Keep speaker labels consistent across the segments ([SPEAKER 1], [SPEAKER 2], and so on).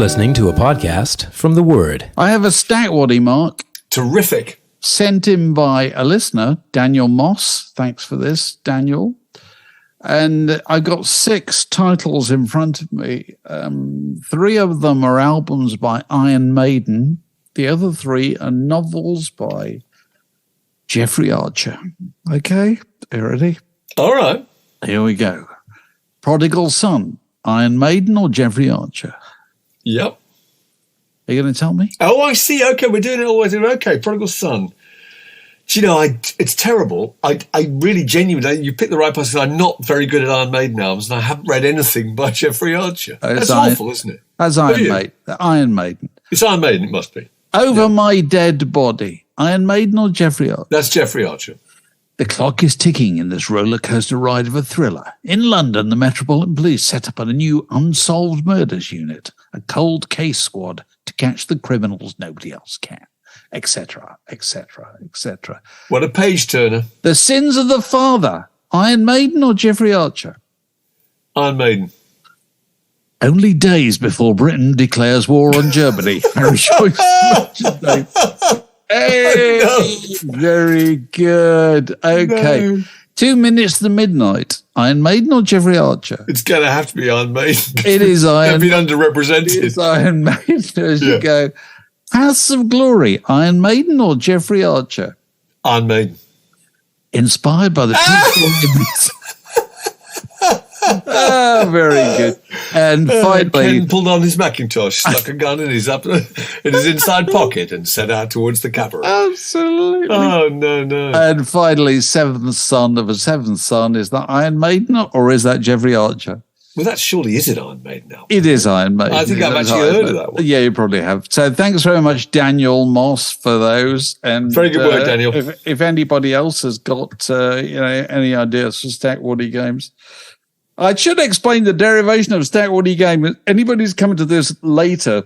[SPEAKER 1] listening to a podcast from The Word.
[SPEAKER 2] I have a stat waddy, Mark.
[SPEAKER 3] Terrific.
[SPEAKER 2] Sent in by a listener, Daniel Moss. Thanks for this, Daniel. And I've got 6 titles in front of me. 3 of them are albums by Iron Maiden. The other 3 are novels by Jeffrey Archer. Okay, are you ready?
[SPEAKER 3] All right.
[SPEAKER 2] Here we go. Prodigal Son, Iron Maiden or Jeffrey Archer?
[SPEAKER 3] Yep.
[SPEAKER 2] Are you going to tell me?
[SPEAKER 3] Oh, I see. Okay, we're doing it always. Okay, Prodigal Son. Do you know, it's terrible. I really genuinely, you picked the right person. I'm not very good at Iron Maiden albums, and I haven't read anything by Jeffrey Archer. That's awful, isn't it?
[SPEAKER 2] That's Iron Maiden. Iron Maiden.
[SPEAKER 3] It's Iron Maiden, it must be.
[SPEAKER 2] Over My Dead Body, Iron Maiden or Jeffrey Archer?
[SPEAKER 3] That's Jeffrey Archer.
[SPEAKER 2] The clock is ticking in this roller coaster ride of a thriller. In London, the Metropolitan Police set up a new unsolved murders unit, a cold case squad to catch the criminals nobody else can, etc., etc., etc.
[SPEAKER 3] What a page turner.
[SPEAKER 2] The Sins of the Father, Iron Maiden or Jeffrey Archer?
[SPEAKER 3] Iron Maiden.
[SPEAKER 2] Only days before Britain declares war on Germany. Harry Joyce. Hey, no. Very good. Okay. No. 2 minutes to midnight. Iron Maiden or Jeffrey Archer?
[SPEAKER 3] It's going to have to be Iron Maiden.
[SPEAKER 2] It is Iron
[SPEAKER 3] Maiden. They've been underrepresented.
[SPEAKER 2] It's Iron Maiden as you go. Paths of Glory, Iron Maiden or Jeffrey Archer?
[SPEAKER 3] Iron Maiden.
[SPEAKER 2] Inspired by the very good. And finally,
[SPEAKER 3] Ken pulled on his Macintosh, stuck a gun in his inside pocket, and set out towards the cabaret.
[SPEAKER 2] Absolutely.
[SPEAKER 3] Oh no!
[SPEAKER 2] And finally, seventh son of a seventh son. Is that Iron Maiden or is that Jeffrey Archer?
[SPEAKER 3] Well, that surely is it Iron Maiden now.
[SPEAKER 2] It is Iron Maiden.
[SPEAKER 3] I think I've actually heard of that one.
[SPEAKER 2] Yeah, you probably have. So thanks very much, Daniel Moss, for those. And
[SPEAKER 3] very good work, Daniel.
[SPEAKER 2] If anybody else has got any ideas for Stack Woody games. I should explain the derivation of Stack Woody game. Anybody who's coming to this later,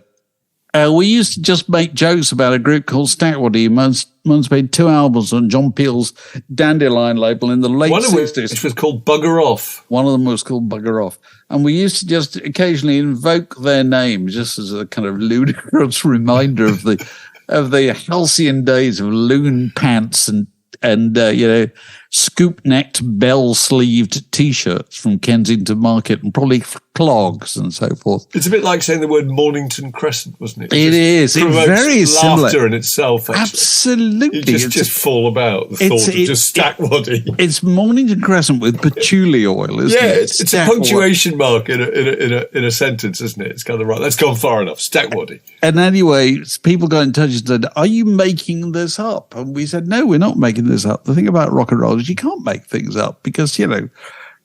[SPEAKER 2] we used to just make jokes about a group called Stack Woody. Once made 2 albums on John Peel's Dandelion label in the late 60s.
[SPEAKER 3] One of which was called Bugger Off.
[SPEAKER 2] One of them was called Bugger Off. And we used to just occasionally invoke their name just as a kind of ludicrous reminder of the halcyon days of loon pants and scoop-necked, bell-sleeved T-shirts from Kensington Market and probably clogs and so forth.
[SPEAKER 3] It's a bit like saying the word Mornington Crescent, wasn't it?
[SPEAKER 2] It is. It's very similar.
[SPEAKER 3] Laughter in itself, actually.
[SPEAKER 2] Absolutely.
[SPEAKER 3] You just fall about the thought of just Stack Waddy.
[SPEAKER 2] It's Mornington Crescent with patchouli oil, isn't it?
[SPEAKER 3] It's a punctuation mark in a sentence, isn't it? It's kind of right. That's gone far enough. Stack Waddy.
[SPEAKER 2] And anyway, people got in touch and said, are you making this up? And we said, no, we're not making this up. The thing about rock and roll is you can't make things up because,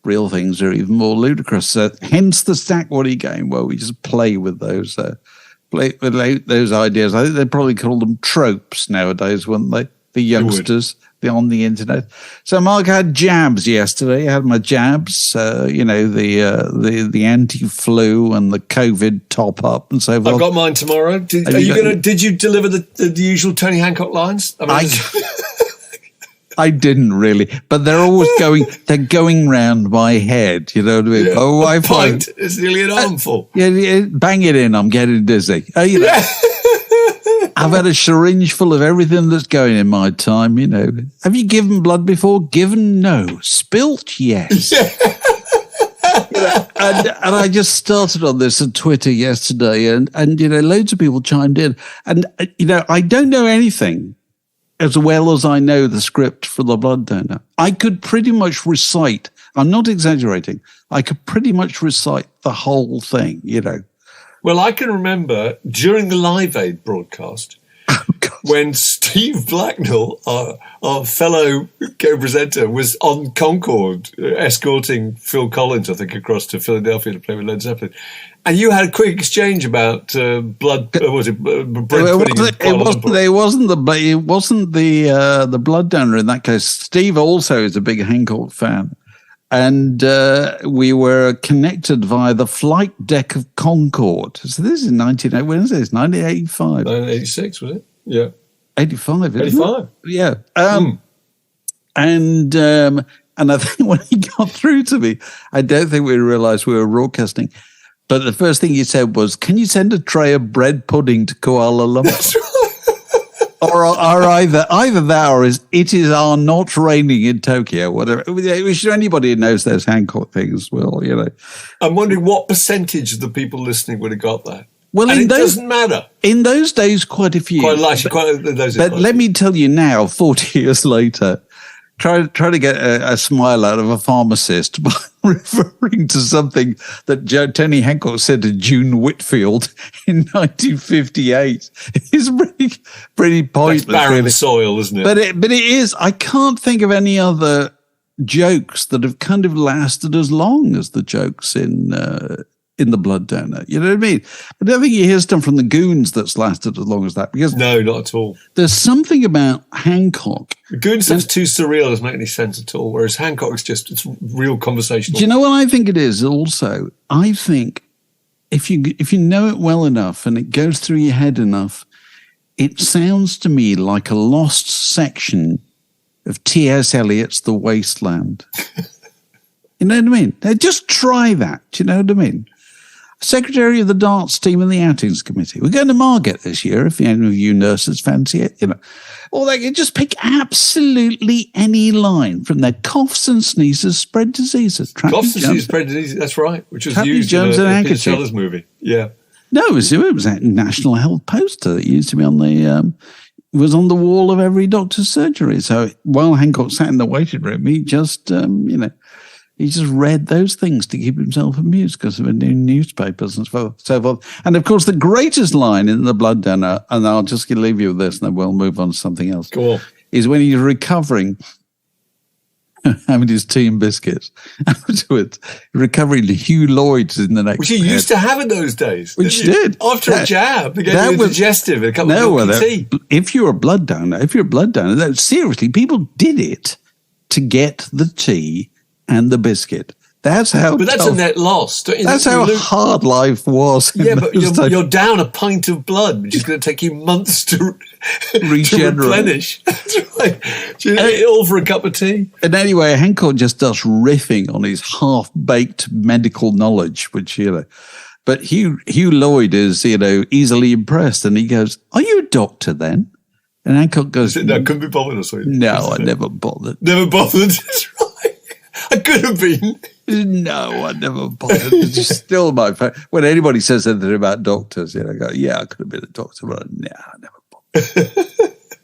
[SPEAKER 2] real things are even more ludicrous. Hence the Stack Waddy game where we just play with those ideas. I think they probably call them tropes nowadays, wouldn't they? The youngsters on the internet. So Mark had jabs yesterday. I had my jabs, the anti-flu and the COVID top up and so forth.
[SPEAKER 3] I've got mine tomorrow. Did you deliver the usual Tony Hancock lines?
[SPEAKER 2] I didn't really, but they're always going round my head. You know what I mean?
[SPEAKER 3] Yeah.
[SPEAKER 2] Oh,
[SPEAKER 3] a pint is nearly an armful.
[SPEAKER 2] Bang it in. I'm getting dizzy. I've had a syringe full of everything that's going in my time. Have you given blood before? Given? No. Spilt? Yes. Yeah. And I just started on this on Twitter yesterday, and loads of people chimed in, and I don't know anything as well as I know the script for The Blood Donor. I could pretty much recite, I'm not exaggerating, I could pretty much recite the whole thing,
[SPEAKER 3] Well, I can remember during the Live Aid broadcast, when Steve Blacknell, our fellow co-presenter, was on Concorde escorting Phil Collins, I think, across to Philadelphia to play with Led Zeppelin. And you had a quick exchange about blood. Was it bread pudding?
[SPEAKER 2] It wasn't the Blood Donor in that case. Steve also is a big Hancock fan, and we were connected via the flight deck of Concorde. So this is 1980. When is this? 1985.
[SPEAKER 3] 1986 was it? Yeah,
[SPEAKER 2] 85.
[SPEAKER 3] 85.
[SPEAKER 2] Yeah. And I think when he got through to me, I don't think we realised we were broadcasting. But the first thing he said was, "Can you send a tray of bread pudding to Kuala Lumpur?"
[SPEAKER 3] That's right.
[SPEAKER 2] or either that, or it is not raining in Tokyo. Whatever. Which anybody who knows those Hancock things will,
[SPEAKER 3] I'm wondering what percentage of the people listening would have got that.
[SPEAKER 2] Well,
[SPEAKER 3] and it doesn't matter.
[SPEAKER 2] In those days, quite a few. But let me tell you now, 40 years later, try to get a smile out of a pharmacist by referring to something that Tony Hancock said to June Whitfield in 1958. It's pretty pointless.
[SPEAKER 3] That's barren
[SPEAKER 2] really.
[SPEAKER 3] Soil, isn't it?
[SPEAKER 2] But it is. I can't think of any other jokes that have kind of lasted as long as the jokes in The Blood Donor. You know what I mean? I don't think you hear stuff from the Goons that's lasted as long as that. Because
[SPEAKER 3] no, not at all.
[SPEAKER 2] There's something about Hancock.
[SPEAKER 3] The Goons stuff's too surreal, doesn't make any sense at all, whereas Hancock's it's real conversational.
[SPEAKER 2] Do you know what I think it is also? I think if you know it well enough and it goes through your head enough, it sounds to me like a lost section of T.S. Eliot's The Wasteland. You know what I mean? Now, just try that. Do you know what I mean? Secretary of the darts team and the outings committee. We're going to Margate this year, if any of you nurses fancy it, Or they can just pick absolutely any line from their coughs and sneezes, spread diseases.
[SPEAKER 3] Coughs and sneezes, spread diseases, that's right, which was
[SPEAKER 2] Trappy
[SPEAKER 3] used
[SPEAKER 2] Jones
[SPEAKER 3] in
[SPEAKER 2] and
[SPEAKER 3] a Sellers movie. Yeah.
[SPEAKER 2] No, it was that National Health poster that used to be on the was on the wall of every doctor's surgery. So while Hancock sat in the waiting room, he just he just read those things to keep himself amused because of the new newspapers and so forth. And, of course, the greatest line in The Blood Donor, and I'll just leave you with this and then we'll move on to something else,
[SPEAKER 3] Go on.
[SPEAKER 2] is when he's recovering, having his tea and biscuits, afterwards, recovering to Hugh Lloyd's in the next
[SPEAKER 3] Which he used to have in those days.
[SPEAKER 2] Which did.
[SPEAKER 3] After a jab, they gave you a digestive and a cup of tea.
[SPEAKER 2] If you're a blood donor, seriously, people did it to get the tea and the biscuit. That's how.
[SPEAKER 3] But that's a net loss.
[SPEAKER 2] That's how hard life was.
[SPEAKER 3] Yeah, but you're down a pint of blood, which is going to take you months to replenish. That's right. All for a cup of tea.
[SPEAKER 2] And anyway, Hancock just starts riffing on his half-baked medical knowledge, which But Hugh Lloyd is easily impressed, and he goes, "Are you a doctor then?" And Hancock goes,
[SPEAKER 3] "No, couldn't be bothered." Or something.
[SPEAKER 2] No, I never bothered.
[SPEAKER 3] Never bothered. That's right. I could have been.
[SPEAKER 2] No, I never bothered. It's still my favorite. When anybody says anything about doctors, I go, "Yeah, I could have been a doctor, but I never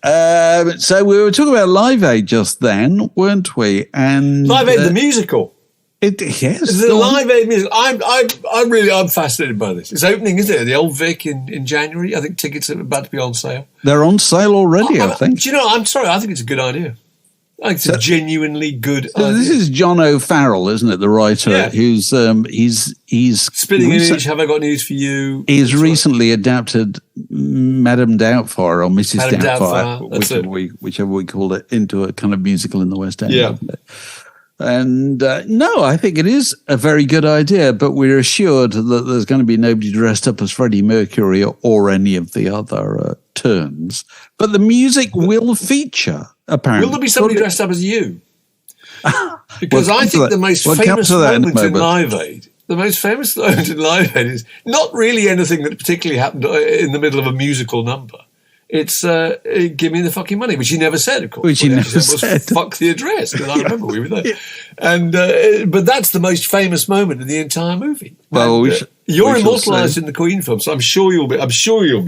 [SPEAKER 2] bothered." So we were talking about Live Aid just then, weren't we? And
[SPEAKER 3] Live Aid, the musical.
[SPEAKER 2] Yes,
[SPEAKER 3] the Live Aid music. I'm fascinated by this. It's opening, isn't it? The Old Vic in January. I think tickets are about to be on sale.
[SPEAKER 2] They're on sale already, I think.
[SPEAKER 3] Do you know? I'm sorry. I think it's a good idea. I think it's a genuinely good idea.
[SPEAKER 2] This is John O'Farrell, isn't it? The writer,
[SPEAKER 3] yeah.
[SPEAKER 2] Who's he's
[SPEAKER 3] Spinning Image. Have I got news for you?
[SPEAKER 2] He's recently adapted Madame Doubtfire or Mrs.
[SPEAKER 3] Madame
[SPEAKER 2] Doubtfire, whichever we called it, into a kind of musical in the West End.
[SPEAKER 3] Yeah.
[SPEAKER 2] And no, I think it is a very good idea, but we're assured that there's going to be nobody dressed up as Freddie Mercury or any of the other turns. But the music will feature, apparently.
[SPEAKER 3] Will there be somebody dressed up as you? Because I think the most famous moment in Live Aid, is not really anything that particularly happened in the middle of a musical number. It's give me the fucking money, which he never said, of course.
[SPEAKER 2] Which he never said.
[SPEAKER 3] Fuck the address, because I remember we were there. And but that's the most famous moment in the entire movie.
[SPEAKER 2] Well,
[SPEAKER 3] you're immortalised in the Queen film, so I'm sure you'll be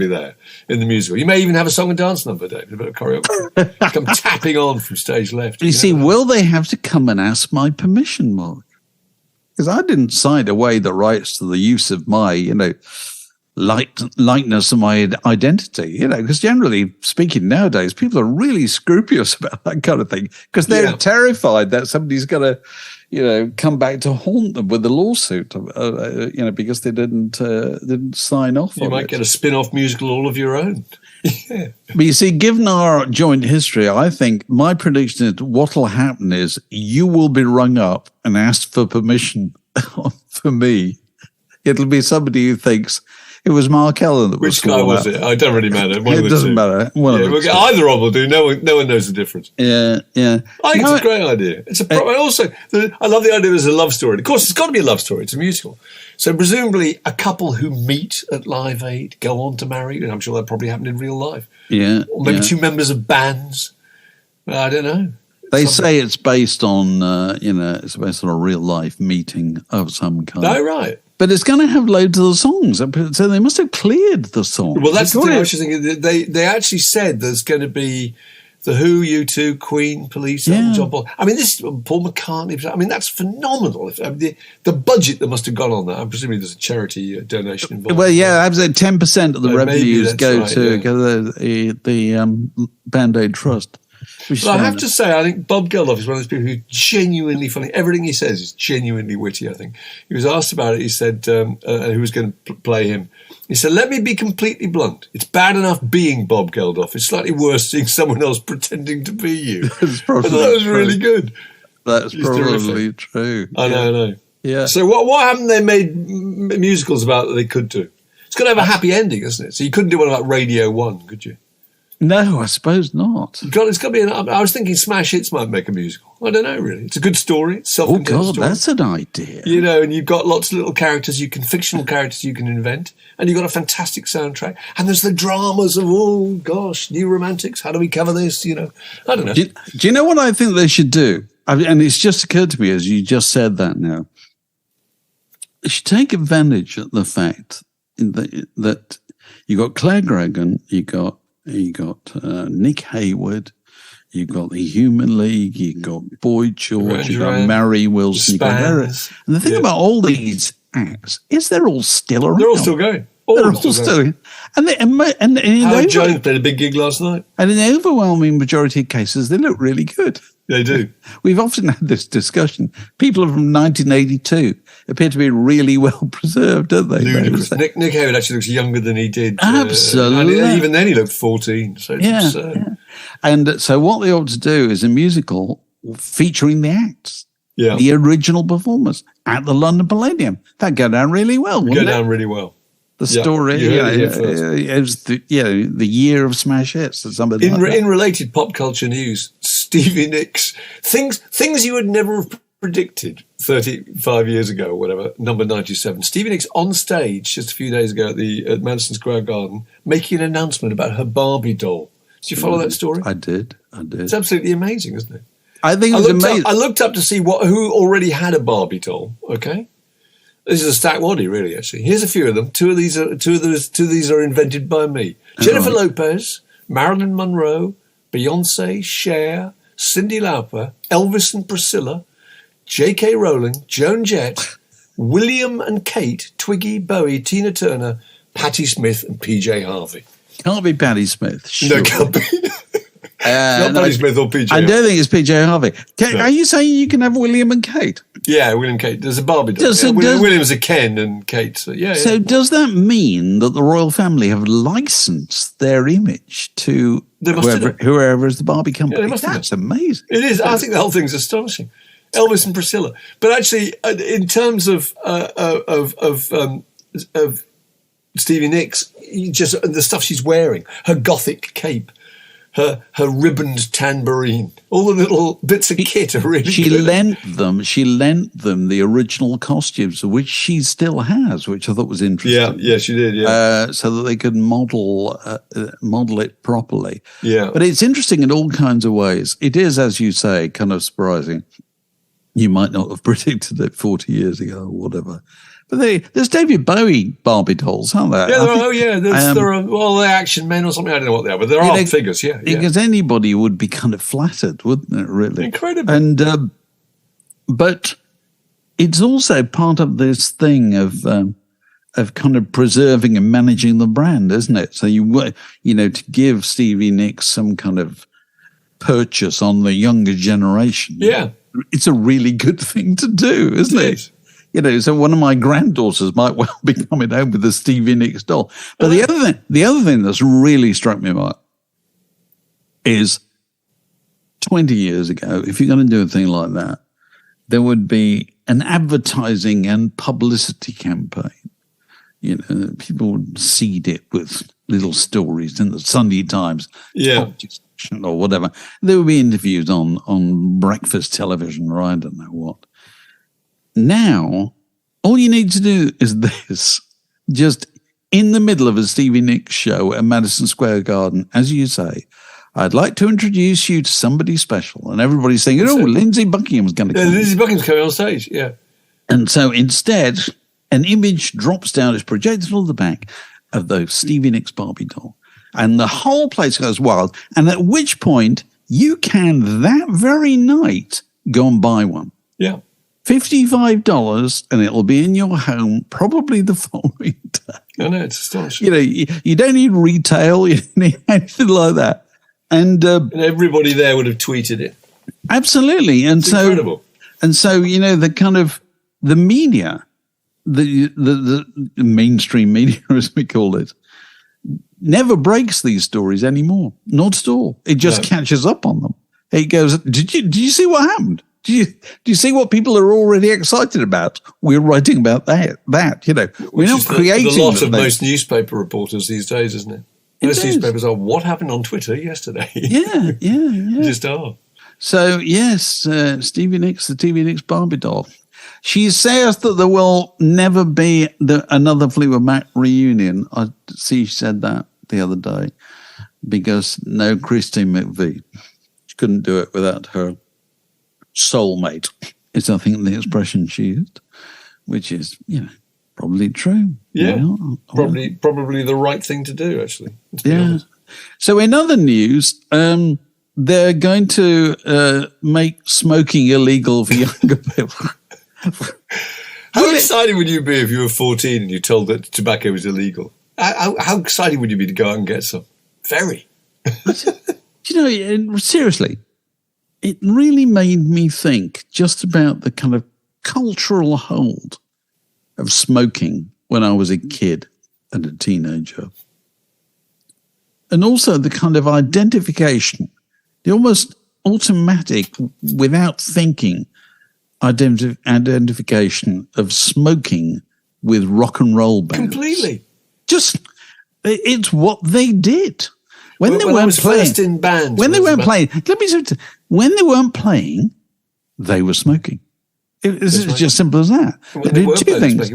[SPEAKER 3] there in the musical. You may even have a song and dance number, David, a bit of choreography. Come tapping on from stage left.
[SPEAKER 2] You see, will they have to come and ask my permission, Mark? Because I didn't sign away the rights to the use of my, likeness and my identity, because generally speaking nowadays, people are really scrupulous about that kind of thing because they're terrified that somebody's going to, come back to haunt them with a lawsuit, because they didn't sign off on it.
[SPEAKER 3] You might get a spin-off musical all of your own. Yeah.
[SPEAKER 2] But you see, given our joint history, I think my prediction is what'll happen is you will be rung up and asked for permission for me. It'll be somebody who thinks, It was Mark Ellen that was.
[SPEAKER 3] Which guy was it? It don't really matter. One
[SPEAKER 2] it doesn't matter.
[SPEAKER 3] Either of them will do. No one knows the difference.
[SPEAKER 2] Yeah.
[SPEAKER 3] I think it's a great idea. I love the idea there's a love story. Of course, it's got to be a love story. It's a musical. So presumably a couple who meet at Live Aid go on to marry, and I'm sure that probably happened in real life.
[SPEAKER 2] Yeah.
[SPEAKER 3] Or maybe two members of bands. I don't know.
[SPEAKER 2] They say it's based on, it's based on a real life meeting of some kind.
[SPEAKER 3] Oh, right.
[SPEAKER 2] But it's going to have loads of the songs, so they must have cleared the songs.
[SPEAKER 3] Well, that's the thing I was just thinking. They actually said there's going to be The Who, U2, Queen, Police, Elton John, Paul. I mean, this is Paul McCartney. I mean, that's phenomenal. The budget that must have gone on that. I'm presuming there's a charity donation involved.
[SPEAKER 2] Well, yeah, I would say 10% of the revenues go to the Band-Aid Trust.
[SPEAKER 3] But I have to say, I think Bob Geldof is one of those people who's genuinely funny. Everything he says is genuinely witty, I think. He was asked about it. He said, who was going to play him? He said, let me be completely blunt. It's bad enough being Bob Geldof. It's slightly worse seeing someone else pretending to be you. That was really good.
[SPEAKER 2] That's probably true.
[SPEAKER 3] I know.
[SPEAKER 2] Yeah.
[SPEAKER 3] So what haven't they made musicals about that they could do? It's got to have a happy ending, isn't it? So you couldn't do one about Radio 1, could you?
[SPEAKER 2] No, I suppose not.
[SPEAKER 3] It's got to be. I was thinking Smash Hits might make a musical. I don't know, really. It's a good story. It's self-contained story.
[SPEAKER 2] That's an idea.
[SPEAKER 3] And you've got lots of little characters fictional characters you can invent, and you've got a fantastic soundtrack. And there's the dramas of, New Romantics. How do we cover this? I don't know.
[SPEAKER 2] Do you know what I think they should do? And it's just occurred to me as you just said that now. They should take advantage of the fact that you got Claire Gregan, you got Nick Hayward, you got the Human League, you got Boyd George, you got Mary Wilson, you got Eric. And the thing about all these acts is they're all still around.
[SPEAKER 3] They're all still going.
[SPEAKER 2] They're all still going. And
[SPEAKER 3] Howard Jones played a big gig last night.
[SPEAKER 2] And in the overwhelming majority of cases, they look really good.
[SPEAKER 3] They do.
[SPEAKER 2] We've often had this discussion. People from 1982 appear to be really well preserved, don't they?
[SPEAKER 3] Ludicrous. Nick Hayward actually looks younger than he did.
[SPEAKER 2] Absolutely.
[SPEAKER 3] And even then he looked 14. So it's absurd.
[SPEAKER 2] Yeah. And so what they ought to do is a musical featuring the acts. Yeah. The original performers at the London Palladium. That'd go down really well, wouldn't it?
[SPEAKER 3] Go down really well.
[SPEAKER 2] The story, it was the year of smash hits.
[SPEAKER 3] In related pop culture news, Stevie Nicks, things you would never have predicted 35 years ago or whatever, number 97. Stevie Nicks on stage just a few days ago at Madison Square Garden, making an announcement about her Barbie doll. Did you follow that story?
[SPEAKER 2] I did.
[SPEAKER 3] It's absolutely amazing, isn't it?
[SPEAKER 2] I think it's amazing.
[SPEAKER 3] I looked up to see who already had a Barbie doll, okay? This is a stacked waddy, really, actually. Here's a few of them. Two of these are invented by me. Jennifer Lopez, Marilyn Monroe, Beyonce, Cher, Cyndi Lauper, Elvis and Priscilla, J.K. Rowling, Joan Jett, William and Kate, Twiggy, Bowie, Tina Turner, Patti Smith and P.J. Harvey.
[SPEAKER 2] Can't be Patti Smith.
[SPEAKER 3] Sure. No, can't be. Not Patti Smith or P.J.
[SPEAKER 2] I don't think it's P.J. Harvey. Are you saying you can have William and Kate?
[SPEAKER 3] Yeah, William and Kate. There's a Barbie doll. William's a Ken and Kate. So
[SPEAKER 2] does that mean that the royal family have licensed their image to whoever is the Barbie company?
[SPEAKER 3] Yeah,
[SPEAKER 2] that's amazing.
[SPEAKER 3] It is. I think the whole thing's astonishing. Elvis and Priscilla. But actually, in terms of Stevie Nicks, just the stuff she's wearing, her gothic cape, her ribboned tambourine, all the little bits of kit are really
[SPEAKER 2] She
[SPEAKER 3] good.
[SPEAKER 2] She lent them the original costumes, which she still has, which I thought was interesting.
[SPEAKER 3] Yeah, she did, yeah.
[SPEAKER 2] So that they could model it properly.
[SPEAKER 3] Yeah.
[SPEAKER 2] But it's interesting in all kinds of ways. It is, as you say, kind of surprising. You might not have predicted it 40 years ago or whatever. But there's David Bowie Barbie dolls, aren't there?
[SPEAKER 3] Yeah, they're Action Men or something. I don't know what they are, but there are figures, yeah.
[SPEAKER 2] Because anybody would be kind of flattered, wouldn't it, really?
[SPEAKER 3] Incredible.
[SPEAKER 2] And, but it's also part of this thing of kind of preserving and managing the brand, isn't it? So to give Stevie Nicks some kind of purchase on the younger generation.
[SPEAKER 3] Yeah.
[SPEAKER 2] It's a really good thing to do, isn't it? So one of my granddaughters might well be coming home with a Stevie Nicks doll. But the other thing that's really struck me about is 20 years ago, if you're going to do a thing like that, there would be an advertising and publicity campaign You know, people would seed it with little stories in the Sunday Times, or whatever. There would be interviews on breakfast television, or I don't know what. Now, all you need to do is this: just in the middle of a Stevie Nicks show at Madison Square Garden, as you say, I'd like to introduce you to somebody special, and everybody's saying, "Oh, Lindsey Buckingham's going to come."
[SPEAKER 3] Lindsey Buckingham's coming on stage, yeah.
[SPEAKER 2] And so instead, an image drops down, is projected on the back of the Stevie Nicks Barbie doll. And the whole place goes wild. And at which point, you can, that very night, go and buy one.
[SPEAKER 3] Yeah.
[SPEAKER 2] $55, and it'll be in your home probably the following day.
[SPEAKER 3] I know, it's astonishing.
[SPEAKER 2] You know, you don't need retail, you don't need anything like that. And
[SPEAKER 3] everybody there would have tweeted it.
[SPEAKER 2] Absolutely. And it's incredible. And so, you know, the kind of, the media, the mainstream media, as we call it, never breaks these stories anymore. Not at all. It just catches up on them. It goes, did you see what happened? Do you see what people are already excited about? We're writing about that, you know. We're not creating
[SPEAKER 3] the lot of most newspaper reporters these days, isn't it? Most newspapers are, what happened on Twitter yesterday?
[SPEAKER 2] Yeah.
[SPEAKER 3] Just are.
[SPEAKER 2] So, yes, Stevie Nicks, the Stevie Nicks Barbie doll. She says that there will never be another Fleetwood Mac reunion. I see she said that the other day because no Christine McVie. She couldn't do it without her soulmate, is I think the expression she used, which is, you know, probably true.
[SPEAKER 3] Yeah, probably the right thing to do, actually.
[SPEAKER 2] Yeah. So in other news, they're going to make smoking illegal for younger people.
[SPEAKER 3] How excited would you be if you were 14 and you told that tobacco was illegal? How excited would you be to go out and get some? Very.
[SPEAKER 2] You know, seriously, it really made me think just about the kind of cultural hold of smoking when I was a kid and a teenager. And also the kind of identification, the almost automatic, without thinking, identification of smoking with rock and roll bands.
[SPEAKER 3] Completely.
[SPEAKER 2] Just, it's what they did. When they weren't playing,
[SPEAKER 3] first in bands.
[SPEAKER 2] When they weren't playing, when they weren't playing, they were smoking. It's just simple as that. They did two things.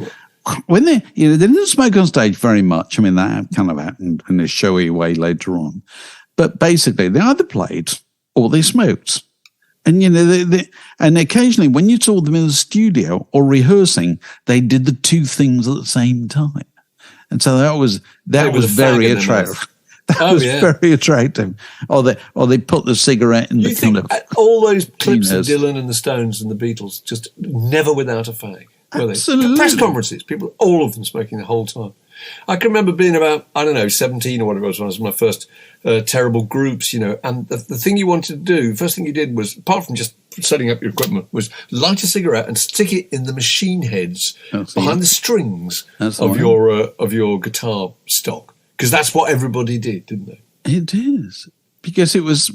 [SPEAKER 2] When they didn't smoke on stage very much. I mean, that kind of happened in a showy way later on. But basically, they either played or they smoked. And, you know, and occasionally when you saw them in the studio or rehearsing, they did the two things at the same time. And so that was very attractive. That was very attractive. Or they put the cigarette in the kind of...
[SPEAKER 3] all those clips of Dylan and the Stones and the Beatles, just never without a fag.
[SPEAKER 2] Absolutely.
[SPEAKER 3] Press conferences, people, all of them smoking the whole time. I can remember being about, 17 or whatever it was when I was in my first terrible groups, you know, and the thing you wanted to do, the first thing you did was, apart from just setting up your equipment, was light a cigarette and stick it in the machine heads behind the strings of your guitar stock. Because that's what everybody did, didn't they?
[SPEAKER 2] It is. Because it was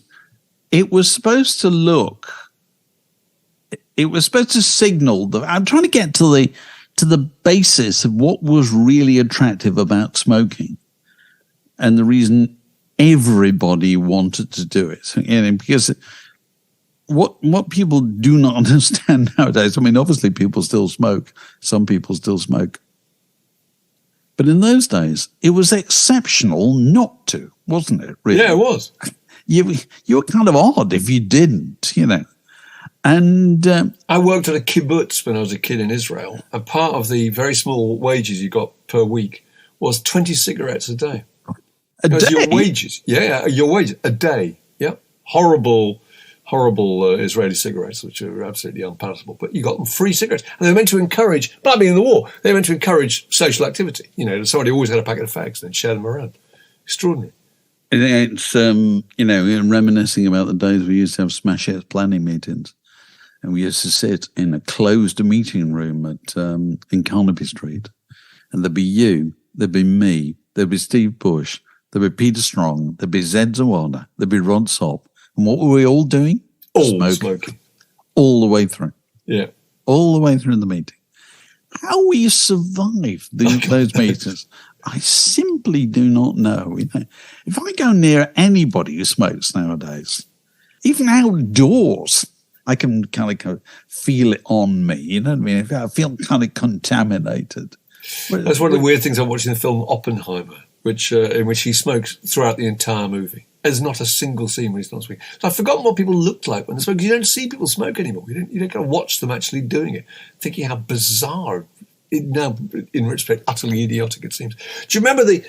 [SPEAKER 2] supposed to look, it was supposed to signal that I'm trying to get to the basis of what was really attractive about smoking and the reason everybody wanted to do it. So, you know, because what people do not understand nowadays, I mean, obviously people still smoke. Some people still smoke. But in those days, it was exceptional not to, wasn't it? Really?
[SPEAKER 3] Yeah, it was.
[SPEAKER 2] You were kind of odd if you didn't, you know. And
[SPEAKER 3] I worked at a kibbutz when I was a kid in Israel, and part of the very small wages you got per week was 20 cigarettes a day.
[SPEAKER 2] A day?
[SPEAKER 3] Your wages. Yeah, your wages. A day. Yeah. Horrible Israeli cigarettes, which are absolutely unpalatable. But you got them free cigarettes. And they were meant to encourage, but being in the war, they were meant to encourage social activity. You know, somebody always had a packet of fags and then shared them around. Extraordinary.
[SPEAKER 2] It's, you know, reminiscing about the days we used to have smash hits planning meetings. And we used to sit in a closed meeting room in Carnaby Street. And there'd be you, there'd be me, there'd be Steve Bush, there'd be Peter Strong, there'd be Zed Zawada, there'd be Rod Sopp. And what were we all doing?
[SPEAKER 3] All smoking.
[SPEAKER 2] All the way through.
[SPEAKER 3] Yeah.
[SPEAKER 2] All the way through the meeting. how we survived those meetings, I simply do not know. You know, if I go near anybody who smokes nowadays, even outdoors, I can kind of feel it on me. You know what I mean? I feel kind of contaminated.
[SPEAKER 3] That's one of the weird things I'm watching the film Oppenheimer, in which he smokes throughout the entire movie. There's not a single scene where he's not smoking. So I've forgotten what people looked like when they smoke. You don't see people smoke anymore. You don't kind of watch them actually doing it, thinking how bizarre, now in retrospect, utterly idiotic it seems. Do you remember the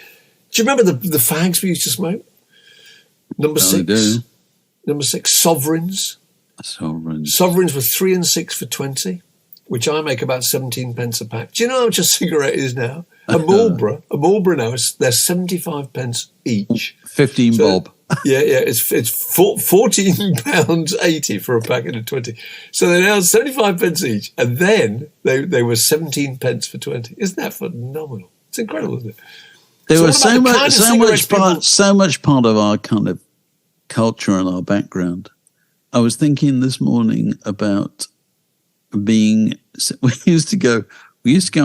[SPEAKER 3] fags we used to smoke? Number 6. I do. Number 6, Sovereigns. Sovereigns were 3 and 6 for 20, which I make about 17 pence a pack. Do you know how much a cigarette is now? A Marlboro now, they're 75 pence each.
[SPEAKER 2] 15 bob.
[SPEAKER 3] Yeah, it's £14.80 for a packet of 20. So they're now 75 pence each, and then they were 17 pence for 20. Isn't that phenomenal? It's incredible, isn't it?
[SPEAKER 2] There was so much part of our kind of culture and our background. I was thinking this morning about we used to go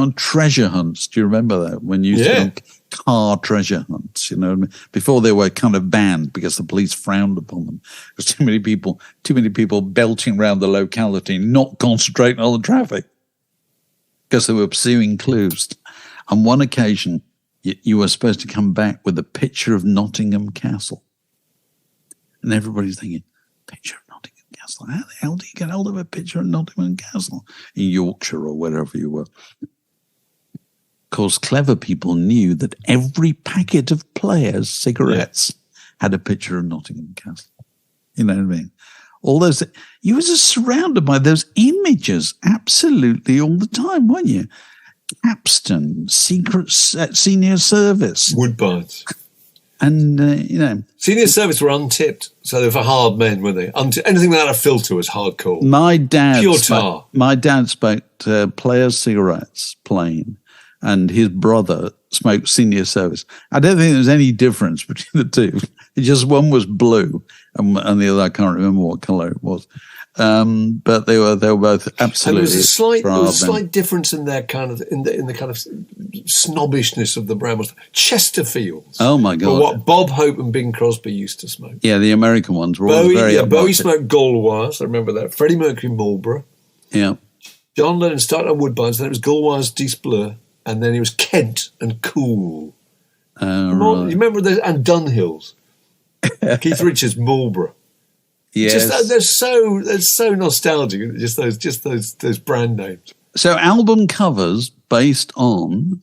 [SPEAKER 2] on treasure hunts. Do you remember that? When you used to go on car treasure hunts, you know, before they were kind of banned because the police frowned upon them. There's too many people belting around the locality, not concentrating on the traffic because they were pursuing clues. On one occasion, you were supposed to come back with a picture of Nottingham Castle. And everybody's thinking, picture of Nottingham Castle? How the hell do you get hold of a picture of Nottingham Castle in Yorkshire or wherever you were? Of course, clever people knew that every packet of Players cigarettes had a picture of Nottingham Castle. You know what I mean? All those, you were just surrounded by those images absolutely all the time, weren't you? Capstan, Secret Senior Service.
[SPEAKER 3] Woodbines.
[SPEAKER 2] And,
[SPEAKER 3] Senior Service were untipped, so they were for hard men, weren't they? Anything without a filter was hardcore.
[SPEAKER 2] My dad
[SPEAKER 3] smoked
[SPEAKER 2] Players cigarettes, plain, and his brother smoked Senior Service. I don't think there was any difference between the two. It just one was blue, and the other I can't remember what colour it was. But they were both absolutely.
[SPEAKER 3] And there was a slight difference in their kind of in the kind of snobbishness of the brand. Was Chesterfields.
[SPEAKER 2] Oh my God!
[SPEAKER 3] Or what Bob Hope and Bing Crosby used to smoke.
[SPEAKER 2] Yeah, the American ones were all very.
[SPEAKER 3] Bowie smoked Gauloises. I remember that. Freddie Mercury Marlboro.
[SPEAKER 2] Yeah.
[SPEAKER 3] John Lennon started on Woodbines. Then it was Gauloises Disbleu, and then it was Kent and Cool.
[SPEAKER 2] Right.
[SPEAKER 3] You remember and Dunhills. Keith Richards Marlboro.
[SPEAKER 2] Yes.
[SPEAKER 3] They're so nostalgic. Just those brand names.
[SPEAKER 2] So album covers based on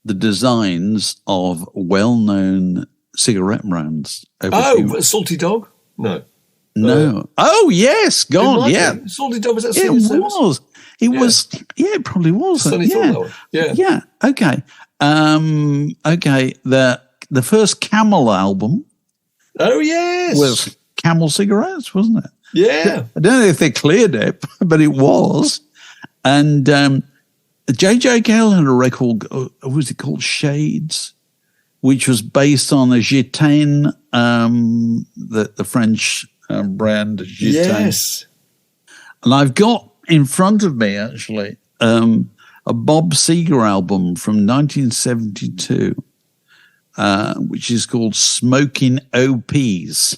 [SPEAKER 2] the designs of well-known cigarette brands.
[SPEAKER 3] Salty Dog? No.
[SPEAKER 2] Oh yes, God, yeah.
[SPEAKER 3] Salty Dog, was that?
[SPEAKER 2] It was. It was. Yeah, it probably was.
[SPEAKER 3] Funny thought that one. Yeah.
[SPEAKER 2] Yeah. Okay. Okay. The first Camel album.
[SPEAKER 3] Oh yes.
[SPEAKER 2] Was Camel cigarettes, wasn't it?
[SPEAKER 3] Yeah.
[SPEAKER 2] I don't know if they cleared it, but it was. And J.J. Cale had a record, what was it called? Shades, which was based on a Gitanes, the French brand Gitanes.
[SPEAKER 3] Yes.
[SPEAKER 2] And I've got in front of me, actually, a Bob Seger album from 1972, which is called Smokin OPs.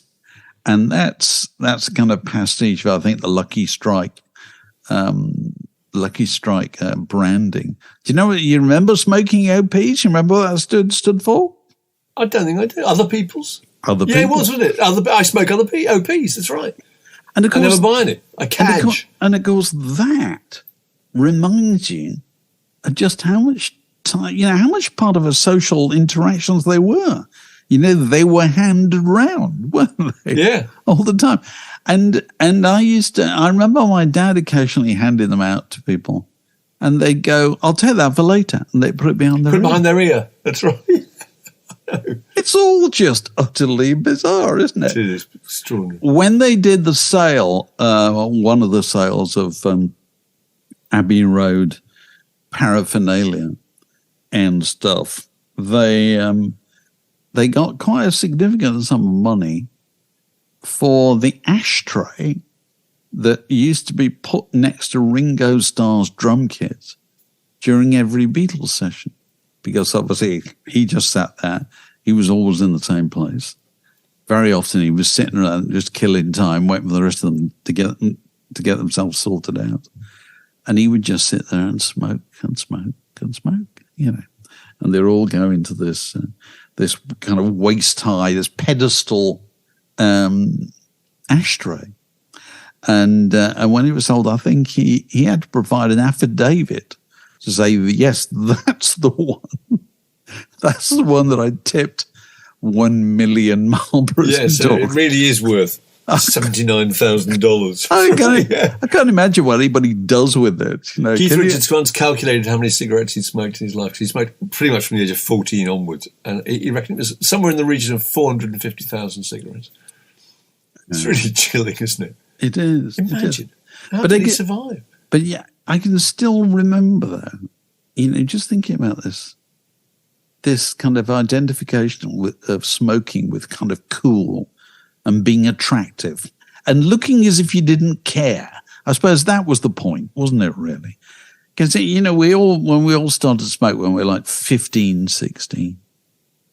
[SPEAKER 2] And that's kind of pastiche of, I think, the Lucky Strike branding. Do you remember Smokin OPs? You remember what that stood for?
[SPEAKER 3] I don't think I do. Other people's?
[SPEAKER 2] Other
[SPEAKER 3] people. Yeah, it was, wasn't it? I smoke other OPs, that's right.
[SPEAKER 2] And of course,
[SPEAKER 3] I never buying it. I cadge.
[SPEAKER 2] And of course, that reminds you of just how much time, how much part of a social interactions they were. They were handed round, weren't they?
[SPEAKER 3] Yeah.
[SPEAKER 2] All the time. And I remember my dad occasionally handing them out to people, and they'd go, I'll take that for later. And they put it behind their ear.
[SPEAKER 3] That's right.
[SPEAKER 2] It's all just utterly bizarre, isn't it?
[SPEAKER 3] It is extraordinary.
[SPEAKER 2] When they did the sale, one of the sales of Abbey Road paraphernalia and stuff, they got quite a significant sum of money for the ashtray that used to be put next to Ringo Starr's drum kit during every Beatles session, because obviously he just sat there. He was always in the same place. Very often he was sitting around just killing time, waiting for the rest of them to get themselves sorted out. And he would just sit there and smoke and smoke and smoke, you know. And they're all going to this this kind of waist high, this pedestal ashtray. And when it was sold, I think he had to provide an affidavit to say, yes, that's the one. That's the one that I tipped 1 million Marlboros.
[SPEAKER 3] Yes, so it really is worth $79,000.
[SPEAKER 2] I can't imagine what anybody does with it. You know,
[SPEAKER 3] Keith Richards once calculated how many cigarettes he'd smoked in his life. He smoked pretty much from the age of 14 onwards, and he reckoned it was somewhere in the region of 450,000 cigarettes. It's really chilling, isn't it?
[SPEAKER 2] It is.
[SPEAKER 3] Imagine. How did he survive?
[SPEAKER 2] But yeah, I can still remember that. You know, just thinking about this kind of identification of smoking with kind of cool and being attractive and looking as if you didn't care. I suppose that was the point, wasn't it, really? Because, you know, when we all started to smoke when we were like 15, 16,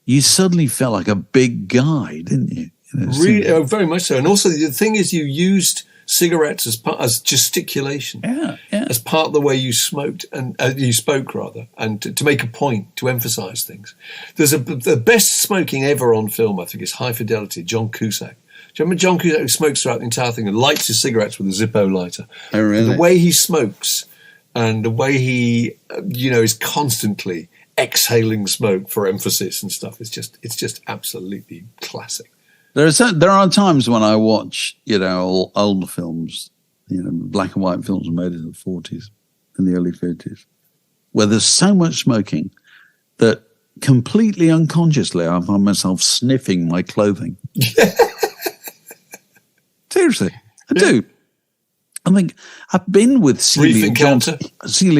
[SPEAKER 2] you suddenly felt like a big guy, didn't you? You know,
[SPEAKER 3] really, very much so. And also the thing is, you used cigarettes as gesticulation, as part of the way you smoked and you spoke rather, and to make a point, to emphasise things. There's the best smoking ever on film, I think, is High Fidelity, John Cusack. Do you remember John Cusack, who smokes throughout the entire thing and lights his cigarettes with a Zippo lighter?
[SPEAKER 2] Oh, really?
[SPEAKER 3] The way he smokes and the way he, is constantly exhaling smoke for emphasis and stuff, it's just absolutely classic.
[SPEAKER 2] There are times when I watch, older films, black and white films made in the 40s and the early 50s, where there's so much smoking that completely unconsciously I find myself sniffing my clothing. Seriously, I do. I think I've been with Celia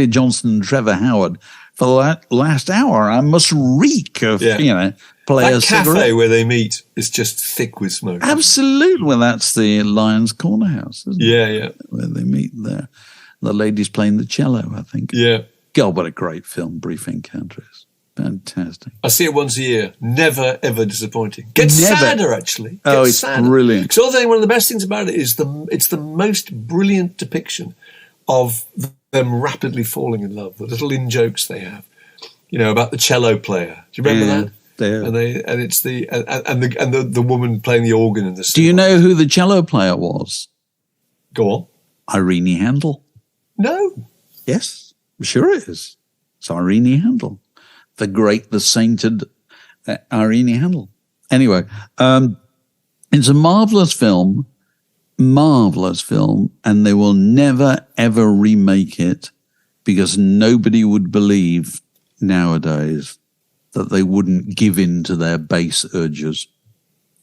[SPEAKER 2] Johnson and Trevor Howard for the last hour. I must reek of, players'
[SPEAKER 3] That cafe
[SPEAKER 2] cigarette.
[SPEAKER 3] where they meet is just thick with smoke.
[SPEAKER 2] Absolutely. Well, that's the Lions Corner House, isn't it?
[SPEAKER 3] Yeah.
[SPEAKER 2] Where they meet there. The lady's playing the cello, I think.
[SPEAKER 3] Yeah.
[SPEAKER 2] God, what a great film, Brief Encounters. Fantastic.
[SPEAKER 3] I see it once a year. Never, ever disappointing. Gets sadder, actually.
[SPEAKER 2] It's
[SPEAKER 3] sadder.
[SPEAKER 2] Brilliant.
[SPEAKER 3] So I think one of the best things about it is it's the most brilliant depiction of them rapidly falling in love, the little in-jokes they have, about the cello player. Do you remember that?
[SPEAKER 2] Yeah.
[SPEAKER 3] And it's the woman playing the organ in the
[SPEAKER 2] Do you know who the cello player was?
[SPEAKER 3] Go on.
[SPEAKER 2] Irene Handel.
[SPEAKER 3] No.
[SPEAKER 2] Yes, I'm sure it is. It's Irene Handel. The great, the sainted Irene Handel. Anyway, it's a marvelous film, and they will never, ever remake it because nobody would believe nowadays that they wouldn't give in to their base urges,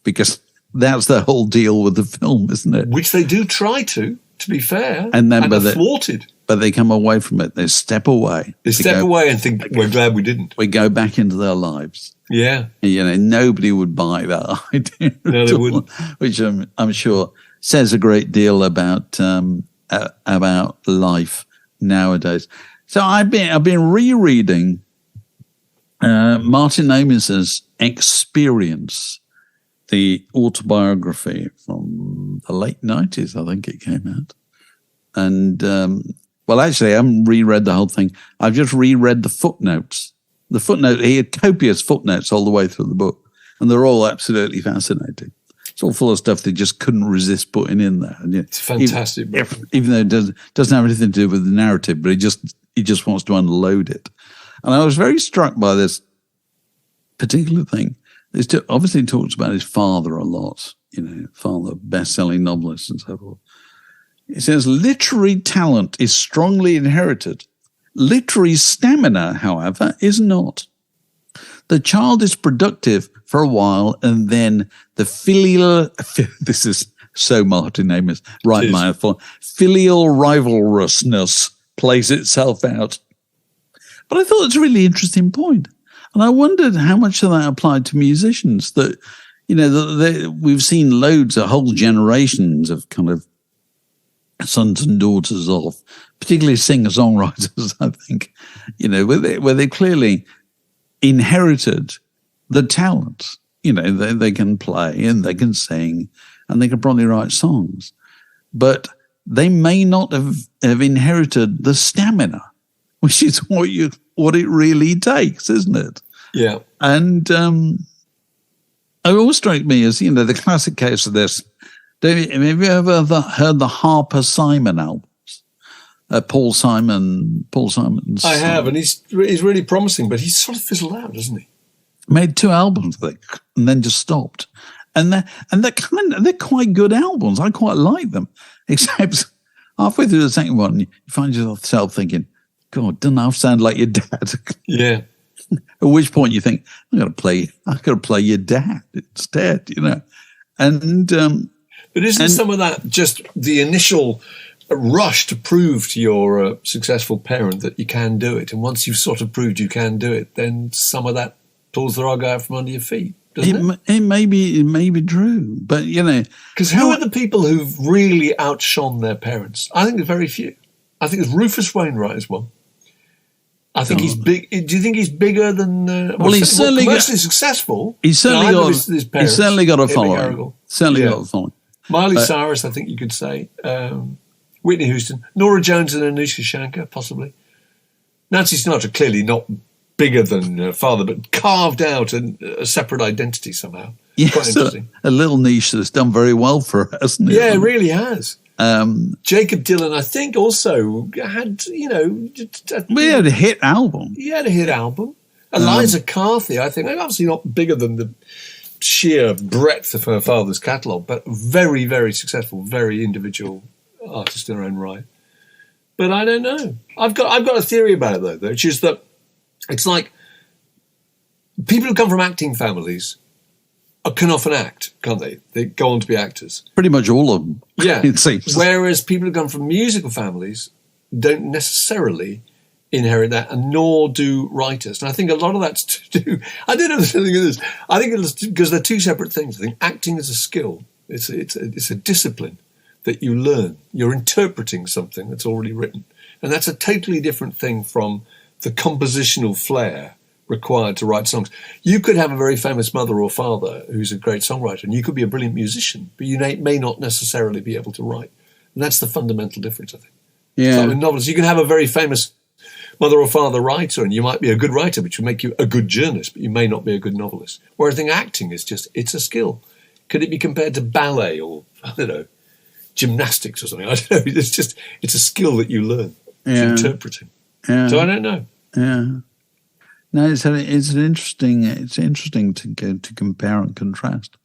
[SPEAKER 2] because that's the whole deal with the film, isn't it?
[SPEAKER 3] Which they do try to be fair,
[SPEAKER 2] and they're
[SPEAKER 3] thwarted.
[SPEAKER 2] But they come away from it. They step away.
[SPEAKER 3] They step away and think, we're glad we didn't.
[SPEAKER 2] We go back into their lives.
[SPEAKER 3] Yeah.
[SPEAKER 2] Nobody would buy that idea.
[SPEAKER 3] No, they wouldn't.
[SPEAKER 2] Which I'm sure says a great deal about life nowadays. So I've been rereading Martin Amis's Experience, the autobiography from the late 90s, I think it came out. And, actually, I haven't reread the whole thing. I've just reread the footnotes. He had copious footnotes all the way through the book, and they're all absolutely fascinating. It's all full of stuff they just couldn't resist putting in there. And,
[SPEAKER 3] it's fantastic.
[SPEAKER 2] Even though it doesn't have anything to do with the narrative, but he just wants to unload it. And I was very struck by this particular thing. It obviously talks about his father a lot, father, best-selling novelist and so forth. It says, literary talent is strongly inherited. Literary stamina, however, is not. The child is productive for a while, and then the filial, this is so Martin Amis, right mouthful, filial rivalrousness plays itself out. But I thought it's a really interesting point. And I wondered how much of that applied to musicians, that, we've seen loads of whole generations of kind of sons and daughters of, particularly singer-songwriters, I think, where they clearly inherited the talent. They can play and they can sing and they can probably write songs, but they may not have inherited the stamina, which is what it really takes, isn't it?
[SPEAKER 3] Yeah.
[SPEAKER 2] And it always strikes me as, the classic case of this. Have you ever heard the Harper Simon albums? Paul Simon's.
[SPEAKER 3] I have, and he's really promising, but he's sort of fizzled out, doesn't he?
[SPEAKER 2] Made 2 albums, I think, and then just stopped. And they're quite good albums. I quite like them, except halfway through the second one, you find yourself thinking, "God, doesn't I sound like your dad?"
[SPEAKER 3] Yeah.
[SPEAKER 2] At which point you think, "I got to play your dad instead," And
[SPEAKER 3] but isn't some of that just the initial rush to prove to your successful parent that you can do it? And once you've sort of proved you can do it, then some of that pulls the rug out from under your feet, doesn't it?
[SPEAKER 2] It may be true, but
[SPEAKER 3] because who are the people who've really outshone their parents? I think there's very few. I think it's Rufus Wainwright is one. I think he's big. Do you think he's bigger than?
[SPEAKER 2] He's certainly
[SPEAKER 3] commercially successful.
[SPEAKER 2] He's certainly got a following. Certainly got a following.
[SPEAKER 3] Miley Cyrus, I think you could say. Whitney Houston, Norah Jones, and Anusha Shankar, possibly. Nancy Sinatra, clearly not bigger than her father, but carved out a separate identity somehow.
[SPEAKER 2] Yes,
[SPEAKER 3] quite interesting.
[SPEAKER 2] A little niche that's done very well for her, hasn't it?
[SPEAKER 3] Yeah, it really has. Jacob Dylan, I think, also had,
[SPEAKER 2] he had a hit album.
[SPEAKER 3] He had a hit album. Eliza Carthy, I think, obviously not bigger than the sheer breadth of her father's catalogue, but very, very successful, very individual artist in her own right. But I don't know. I've got a theory about it, though, which is that it's like people who come from acting families can often act, can't they? They go on to be actors.
[SPEAKER 2] Pretty much all of them.
[SPEAKER 3] Yeah.
[SPEAKER 2] It seems.
[SPEAKER 3] Whereas people who come from musical families don't necessarily inherit that, and nor do writers. And I think a lot of that's to do. I don't know if there's anything in this. I think it's because they're two separate things. I think acting is a skill. It's a discipline that you learn. You're interpreting something that's already written, and that's a totally different thing from the compositional flair required to write songs. You could have a very famous mother or father who's a great songwriter, and you could be a brilliant musician, but you may not necessarily be able to write. And that's the fundamental difference, I think.
[SPEAKER 2] Yeah.
[SPEAKER 3] So with novelists, you can have a very famous mother or father writer, and you might be a good writer, which would make you a good journalist, but you may not be a good novelist. Whereas I think acting is it's a skill. Could it be compared to ballet or, I don't know, gymnastics or something? I don't know. It's a skill that you learn. It's interpreting.
[SPEAKER 2] Yeah.
[SPEAKER 3] So I don't know.
[SPEAKER 2] Yeah. No, it's interesting to compare and contrast.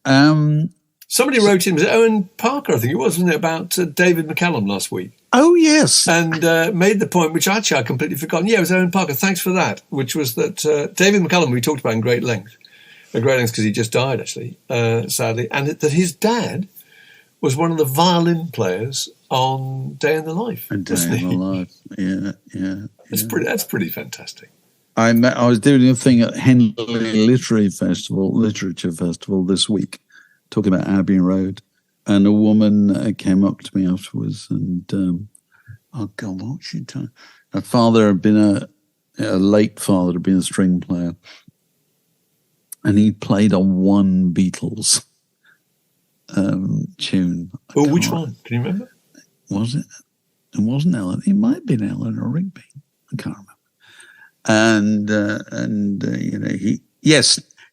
[SPEAKER 3] Somebody wrote in, was it Owen Parker, I think it was, wasn't it, about David McCallum last week?
[SPEAKER 2] Oh, yes.
[SPEAKER 3] And made the point, which actually I completely forgotten. Yeah, it was Owen Parker. Thanks for that. Which was that David McCallum, we talked about in great length because he just died, actually, sadly, and that his dad was one of the violin players on Day in the Life.
[SPEAKER 2] A Day in the Life, yeah.
[SPEAKER 3] That's pretty fantastic.
[SPEAKER 2] I was doing a thing at Henley Literature Festival this week, talking about Abbey Road, and a woman came up to me afterwards and, oh God, what she done? Her father had been a late father, had been a string player, and he played on one Beatles tune.
[SPEAKER 3] Oh, which one? Can you remember?
[SPEAKER 2] Was it? It wasn't Ellen. It might have been Eleanor Rigby. I can't remember. And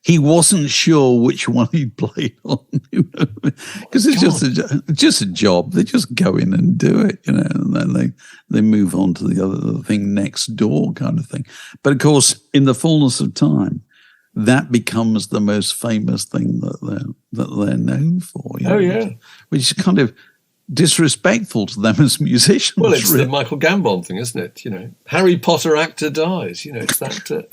[SPEAKER 2] he wasn't sure which one he played on, because it's just a job. They just go in and do it, and then they move on to the other thing next door, kind of thing. But of course, in the fullness of time, that becomes the most famous thing that they're known for. Which is kind of disrespectful to them as musicians.
[SPEAKER 3] Well, it's the Michael Gambon thing, isn't it? Harry Potter actor dies. It's that.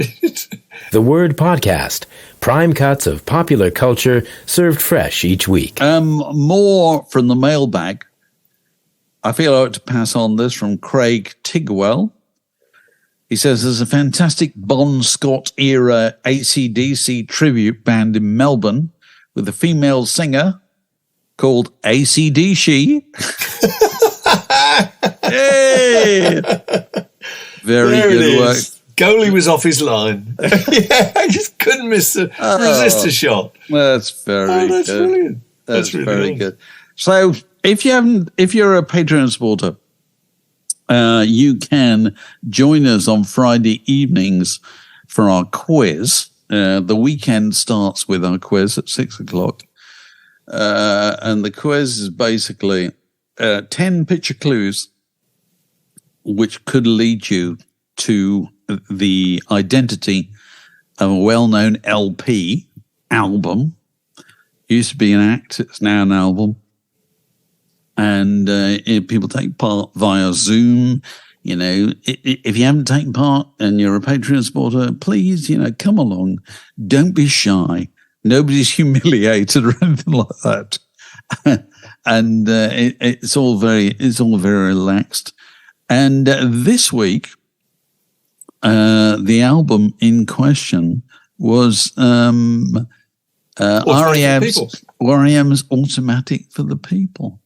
[SPEAKER 1] The Word Podcast, prime cuts of popular culture served fresh each week.
[SPEAKER 2] More from the mailbag. I feel I ought to pass on this from Craig Tigwell. He says there's a fantastic Bon Scott era AC/DC tribute band in Melbourne with a female singer called AC/DC. Very good work.
[SPEAKER 3] Goalie was off his line. I just couldn't resist a shot.
[SPEAKER 2] That's very
[SPEAKER 3] that's
[SPEAKER 2] good.
[SPEAKER 3] Brilliant.
[SPEAKER 2] That's really very good. So if you're a Patreon supporter, you can join us on Friday evenings for our quiz. The weekend starts with our quiz at 6:00. And the quiz is basically 10 picture clues which could lead you to the identity of a well-known album. Used to be an act, it's now an album. And people take part via Zoom. You know, if you haven't taken part and you're a Patreon supporter, please, come along. Don't be shy. Nobody's humiliated or anything like that. And it's all very relaxed. And this week, the album in question was R.E.M's Automatic for the People.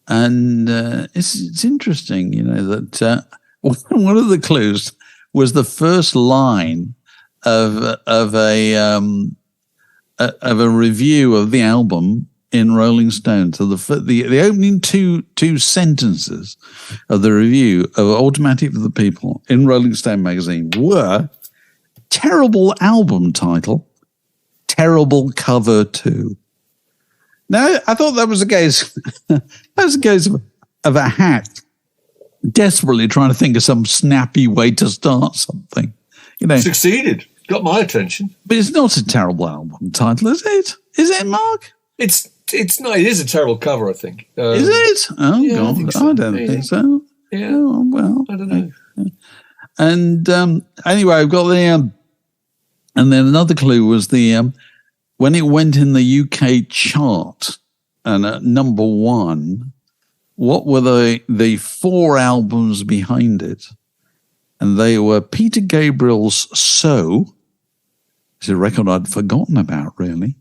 [SPEAKER 2] And it's interesting, that one of the clues was the first line of a review of the album in Rolling Stone. So the opening two sentences of the review of Automatic for the People in Rolling Stone magazine were terrible album title, terrible cover too. Now, I thought that was a case of a hack desperately trying to think of some snappy way to start something.
[SPEAKER 3] Succeeded. Got my attention.
[SPEAKER 2] But it's not a terrible album title, is it? Is it, Mark?
[SPEAKER 3] It's not. It is a terrible cover, I think.
[SPEAKER 2] Is it? Oh, yeah, God. I don't think so.
[SPEAKER 3] Yeah.
[SPEAKER 2] Oh, well.
[SPEAKER 3] I don't know.
[SPEAKER 2] And anyway, I've got and then another clue was when it went in the UK chart and at number 1, what were the 4 albums behind it? And they were Peter Gabriel's So. It's a record I'd forgotten about, really.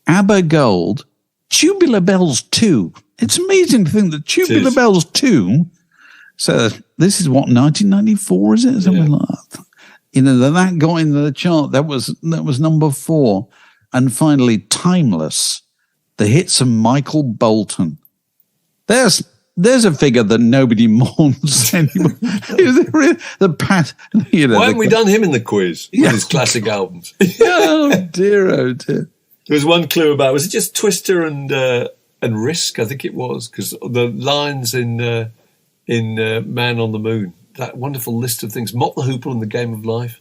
[SPEAKER 2] ABBA Gold, Tubular Bells 2. It's amazing to think that Tubular Bells 2, so this is what, 1994, is it? Something like that. That got into the chart. That was number 4. And finally, Timeless, the hits of Michael Bolton. There's a figure that nobody mourns anymore.
[SPEAKER 3] Why haven't we done him in the quiz with his classic albums?
[SPEAKER 2] Oh dear. There
[SPEAKER 3] was one clue about, was it just Twister and Risk? I think it was, because the lines in Man on the Moon, that wonderful list of things, Mott the Hoople in the Game of Life,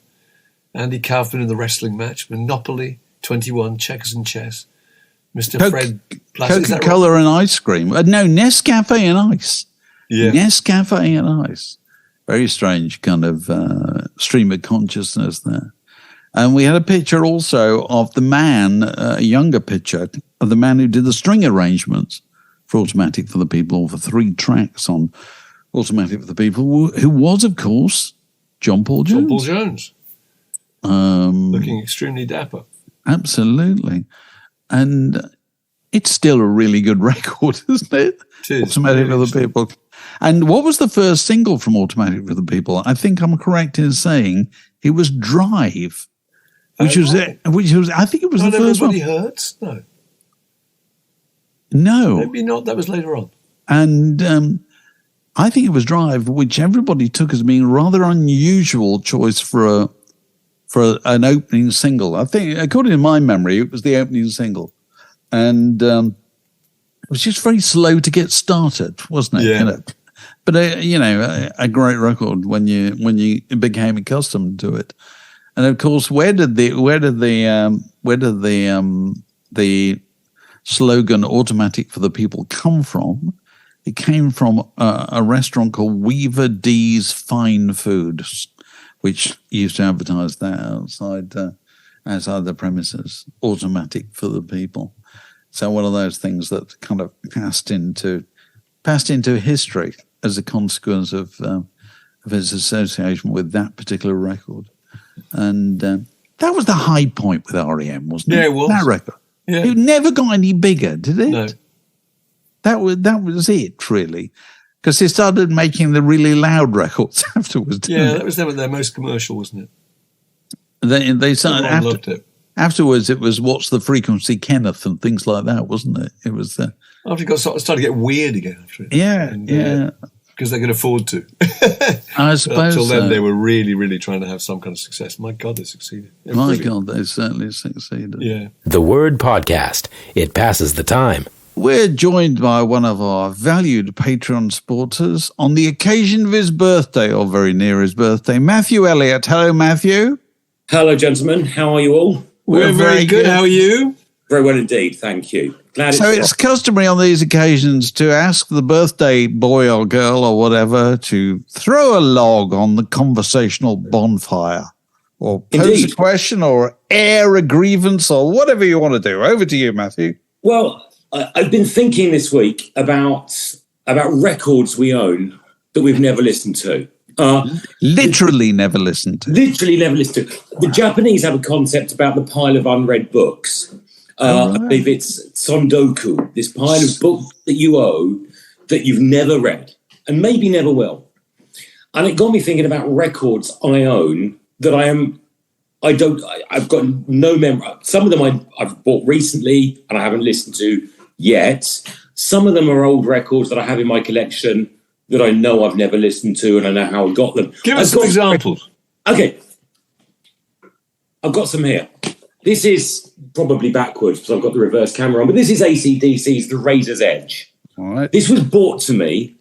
[SPEAKER 3] Andy Kaufman in the wrestling match, Monopoly, 21, Checkers and Chess, Mr. Fred Plastic.
[SPEAKER 2] Coca-Cola and ice cream. No, Nescafe and ice.
[SPEAKER 3] Yeah.
[SPEAKER 2] Nescafe and ice. Very strange kind of stream of consciousness there. And we had a picture also of the man, a younger picture, of the man who did the string arrangements for Automatic for the People, for 3 tracks on Automatic for the People, who was, of course, John Paul Jones.
[SPEAKER 3] John Paul Jones. Looking extremely dapper.
[SPEAKER 2] Absolutely. And it's still a really good record, isn't it?
[SPEAKER 3] It is.
[SPEAKER 2] Automatic for the People. And what was the first single from Automatic for the People? I think I'm correct in saying it was Drive, which was I think it was the first one.
[SPEAKER 3] Everybody Hurts? No.
[SPEAKER 2] No.
[SPEAKER 3] Maybe not. That was later on.
[SPEAKER 2] And I think it was Drive, which everybody took as being a rather unusual choice for an opening single. I think, according to my memory, it was the opening single. And it was just very slow to get started, wasn't it?
[SPEAKER 3] Yeah.
[SPEAKER 2] But a great record when you became accustomed to it. And of course, where did the slogan "Automatic for the People" come from? It came from a restaurant called Weaver D's Fine Foods, which used to advertise that outside the premises. Automatic for the People. So one of those things that kind of passed into history as a consequence of his association with that particular record. And that was the high point with R.E.M., wasn't it?
[SPEAKER 3] Yeah, it was.
[SPEAKER 2] That record.
[SPEAKER 3] Yeah.
[SPEAKER 2] It never got any bigger, did it?
[SPEAKER 3] No.
[SPEAKER 2] That was it, really. Because they started making the really loud records afterwards.
[SPEAKER 3] Yeah, that was their most commercial, wasn't it?
[SPEAKER 2] They started
[SPEAKER 3] Everyone loved it.
[SPEAKER 2] Afterwards, it was "What's the Frequency, Kenneth" and things like that, wasn't it? It was
[SPEAKER 3] after it started to get weird again after it.
[SPEAKER 2] Yeah.
[SPEAKER 3] Because they could afford to.
[SPEAKER 2] I suppose.
[SPEAKER 3] Until then, they were really, really trying to have some kind of success. My God, they succeeded.
[SPEAKER 2] God, they certainly succeeded.
[SPEAKER 3] Yeah.
[SPEAKER 1] The Word Podcast. It passes the time.
[SPEAKER 2] We're joined by one of our valued Patreon supporters on the occasion of his birthday, or very near his birthday, Matthew Elliott. Hello, Matthew.
[SPEAKER 4] Hello, gentlemen. How are you all?
[SPEAKER 3] We're very good. How are you?
[SPEAKER 4] Very well indeed. Thank you. Glad
[SPEAKER 2] it's customary on these occasions to ask the birthday boy or girl or whatever to throw a log on the conversational bonfire or pose a question or air a grievance or whatever you want to do. Over to you, Matthew.
[SPEAKER 4] Well, I've been thinking this week about records we own that we've never listened to.
[SPEAKER 2] Literally never listened to.
[SPEAKER 4] Literally never listened to. The Japanese have a concept about the pile of unread books. I believe it's Sondoku, this pile of books that you owe that you've never read and maybe never will. And it got me thinking about records I own that I've got no memory. Some of them I've bought recently and I haven't listened to yet. Some of them are old records that I have in my collection that I know I've never listened to and I know how I got them.
[SPEAKER 3] Give us some examples.
[SPEAKER 4] Okay. I've got some here. This is probably backwards because I've got the reverse camera on, but this is AC/DC's The Razor's Edge.
[SPEAKER 2] All right.
[SPEAKER 4] This was brought to me,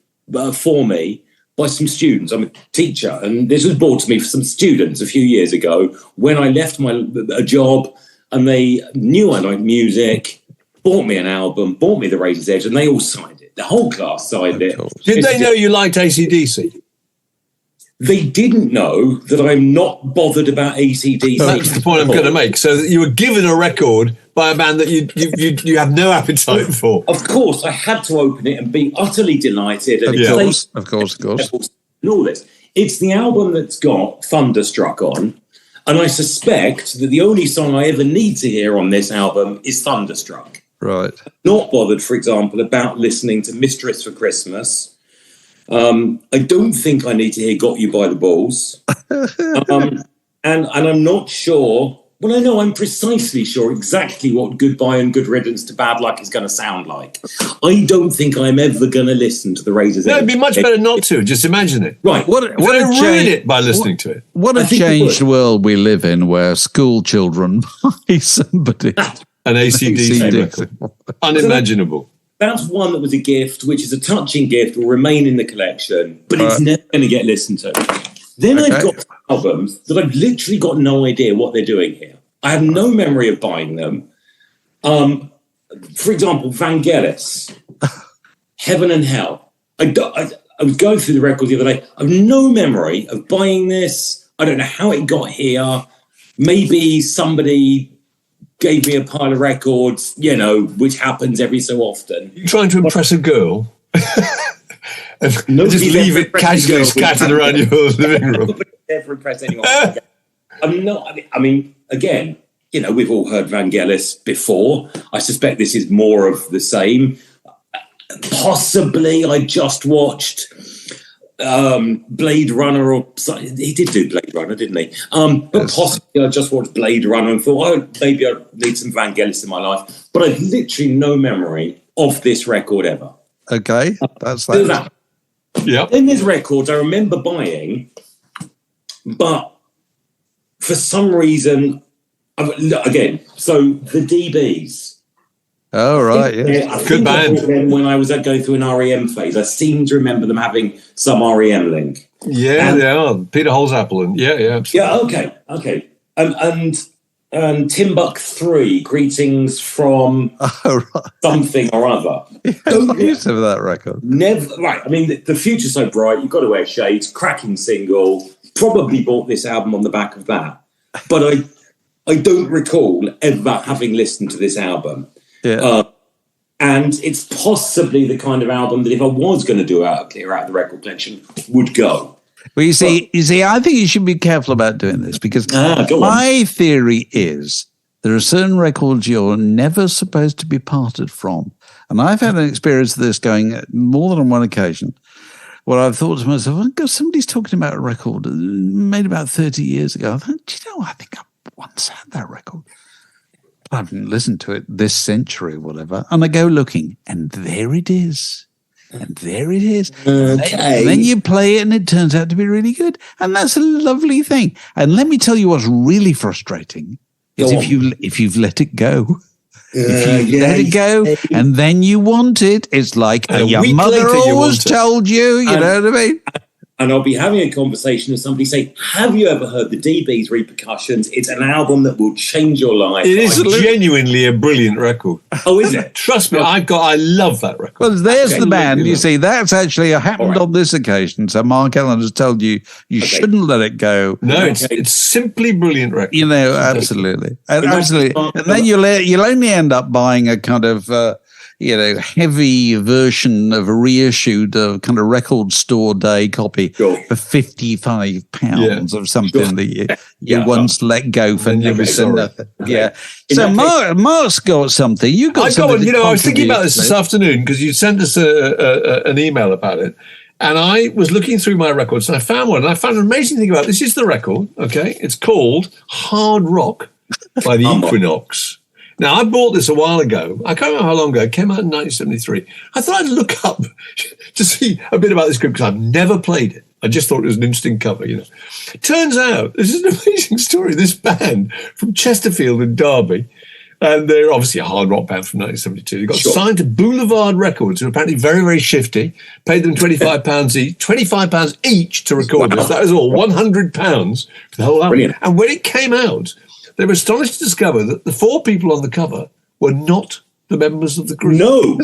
[SPEAKER 4] for me, by some students. I'm a teacher, and this was brought to me for some students a few years ago when I left a job and they knew I liked music, bought me an album, bought me The Razor's Edge, and they all signed it. The whole class signed it.
[SPEAKER 3] Did they know you liked AC/DC?
[SPEAKER 4] They didn't know that I'm not bothered about AC/DC.
[SPEAKER 3] That's the point I'm going to make. So that you were given a record by a band that you have no appetite for.
[SPEAKER 4] Of course, I had to open it and be utterly delighted. And
[SPEAKER 2] Of course.
[SPEAKER 4] And all this. It's the album that's got Thunderstruck on, and I suspect that the only song I ever need to hear on this album is Thunderstruck.
[SPEAKER 2] Right.
[SPEAKER 4] Not bothered, for example, about listening to Mistress for Christmas. I don't think I need to hear Got You by the Balls. And I'm not sure. Well, I know I'm precisely sure exactly what Goodbye and Good Riddance to Bad Luck is going to sound like. I don't think I'm ever going to listen to The Razor's Edge.
[SPEAKER 3] No, it'd be much better not to. Just imagine it.
[SPEAKER 4] Right.
[SPEAKER 3] What ruin it by listening to it.
[SPEAKER 2] What a changed world we live in where school children buy somebody
[SPEAKER 3] an AC/DC record. Unimaginable.
[SPEAKER 4] That's one that was a gift, which is a touching gift, will remain in the collection, but it's never going to get listened to. Then I've got albums that I've literally got no idea what they're doing here. I have no memory of buying them. For example, Vangelis, Heaven and Hell. I was going through the records the other day. I have no memory of buying this. I don't know how it got here. Maybe somebody gave me a pile of records, which happens every so often.
[SPEAKER 3] You're trying to impress a girl? Just leave it casually scattered around your living room.
[SPEAKER 4] Nobody ever impress anyone. I'm not. I mean, again, we've all heard Vangelis before. I suspect this is more of the same. Possibly, I just watched Blade Runner, or he did do Blade Runner, didn't he? But possibly I just watched Blade Runner and thought, maybe I need some Vangelis in my life. But I've literally no memory of this record ever.
[SPEAKER 2] Okay, that's that.
[SPEAKER 3] Yeah.
[SPEAKER 4] Then there's records I remember buying, but for some reason, again, so the DBs.
[SPEAKER 2] Oh, right, yeah.
[SPEAKER 4] Good band. When I was going through an REM phase, I seem to remember them having some REM link.
[SPEAKER 3] Yeah, they are. Peter Holzapfel. And yeah, absolutely.
[SPEAKER 4] Yeah, okay. And Timbuk 3, Greetings from something or other.
[SPEAKER 2] I used to have that record.
[SPEAKER 4] Never, right, I mean, the future's so bright, you've got to wear shades, cracking single, probably bought this album on the back of that. But I don't recall ever having listened to this album.
[SPEAKER 2] Yeah.
[SPEAKER 4] And it's possibly the kind of album that if I was going to clear out the record collection, would go.
[SPEAKER 2] Well, you see, I think you should be careful about doing this because my theory is there are certain records you're never supposed to be parted from. And I've had an experience of this going more than on one occasion. what I've thought to myself, oh, God, somebody's talking about a record made about 30 years ago. I thought, do you know, I think I once had that record. I haven't listened to it this century or whatever. And I go looking, and there it is. And there it is.
[SPEAKER 4] Okay.
[SPEAKER 2] And then you play it, and it turns out to be really good. And that's a lovely thing. And let me tell you what's really frustrating is if you've let it go. If you let it go and then you want it, it's like your mother always told you, you know what I mean?
[SPEAKER 4] And I'll be having a conversation with somebody say, have you ever heard the DB's Repercussions? It's an album that will change your life.
[SPEAKER 3] It is genuinely a brilliant record.
[SPEAKER 4] Oh, is it?
[SPEAKER 3] Trust me, I love that record.
[SPEAKER 2] Well, there's the band. You see, that's actually happened on this occasion. So Mark Allen has told you shouldn't let it go.
[SPEAKER 3] No, it's simply brilliant record.
[SPEAKER 2] You know, absolutely. Absolutely. And then you'll only end up buying a kind of... heavy version of a reissued kind of record store day copy for £55 or something that you once let go for never to nothing. Okay. Yeah. So Mark's got something. You got something.
[SPEAKER 3] I was thinking about this afternoon because you sent us an email about it. And I was looking through my records and I found one. And I found an amazing thing about it. This is the record, okay? It's called Hard Rock by the Equinox. Now, I bought this a while ago. I can't remember how long ago. It came out in 1973. I thought I'd look up to see a bit about this group because I've never played it. I just thought it was an interesting cover, you know. It turns out, this is an amazing story, this band from Chesterfield in Derby, and they're obviously a hard rock band from 1972. They got signed to Boulevard Records, who are apparently very, very shifty, paid them £25 each, £25 each to record this. That was all, £100 for the whole album. Brilliant. And when it came out, they were astonished to discover that the four people on the cover were not the members of the group.
[SPEAKER 4] No.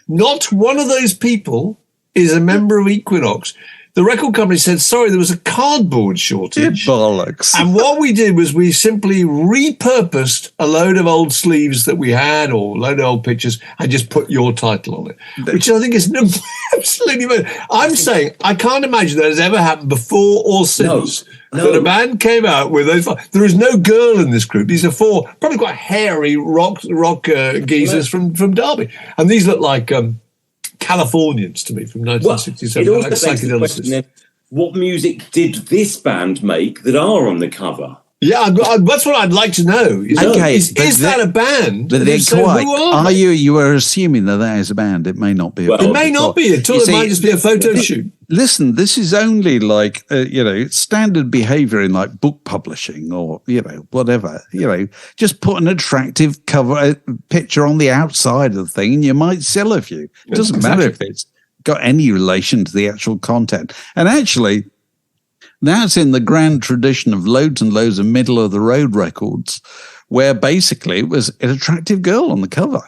[SPEAKER 3] Not one of those people is a member of Equinox. The record company said, sorry, there was a cardboard shortage.
[SPEAKER 2] Bollocks.
[SPEAKER 3] And what we did was we simply repurposed a load of old sleeves that we had or a load of old pictures and just put your title on it, which I think is absolutely... I'm saying I can't imagine that has ever happened before or since. No. That a band came out with those. There is no girl in this group. These are four probably quite hairy rock geezers from Derby. And these look like... Californians to me from 1967.
[SPEAKER 4] Well, it also begs the question, what music did this band make that are on the cover?
[SPEAKER 3] Yeah, that's what I'd like to know. Is that a band?
[SPEAKER 2] But they're quite. You were assuming that is a band. It may not be.
[SPEAKER 3] It may not be at all. It might just be a photo shoot.
[SPEAKER 2] Listen, this is only like standard behaviour in like book publishing or whatever. Just put an attractive cover picture on the outside of the thing, and you might sell a few. It doesn't matter if it's got any relation to the actual content. And actually, that's in the grand tradition of loads and loads of middle of the road records, where basically it was an attractive girl on the cover.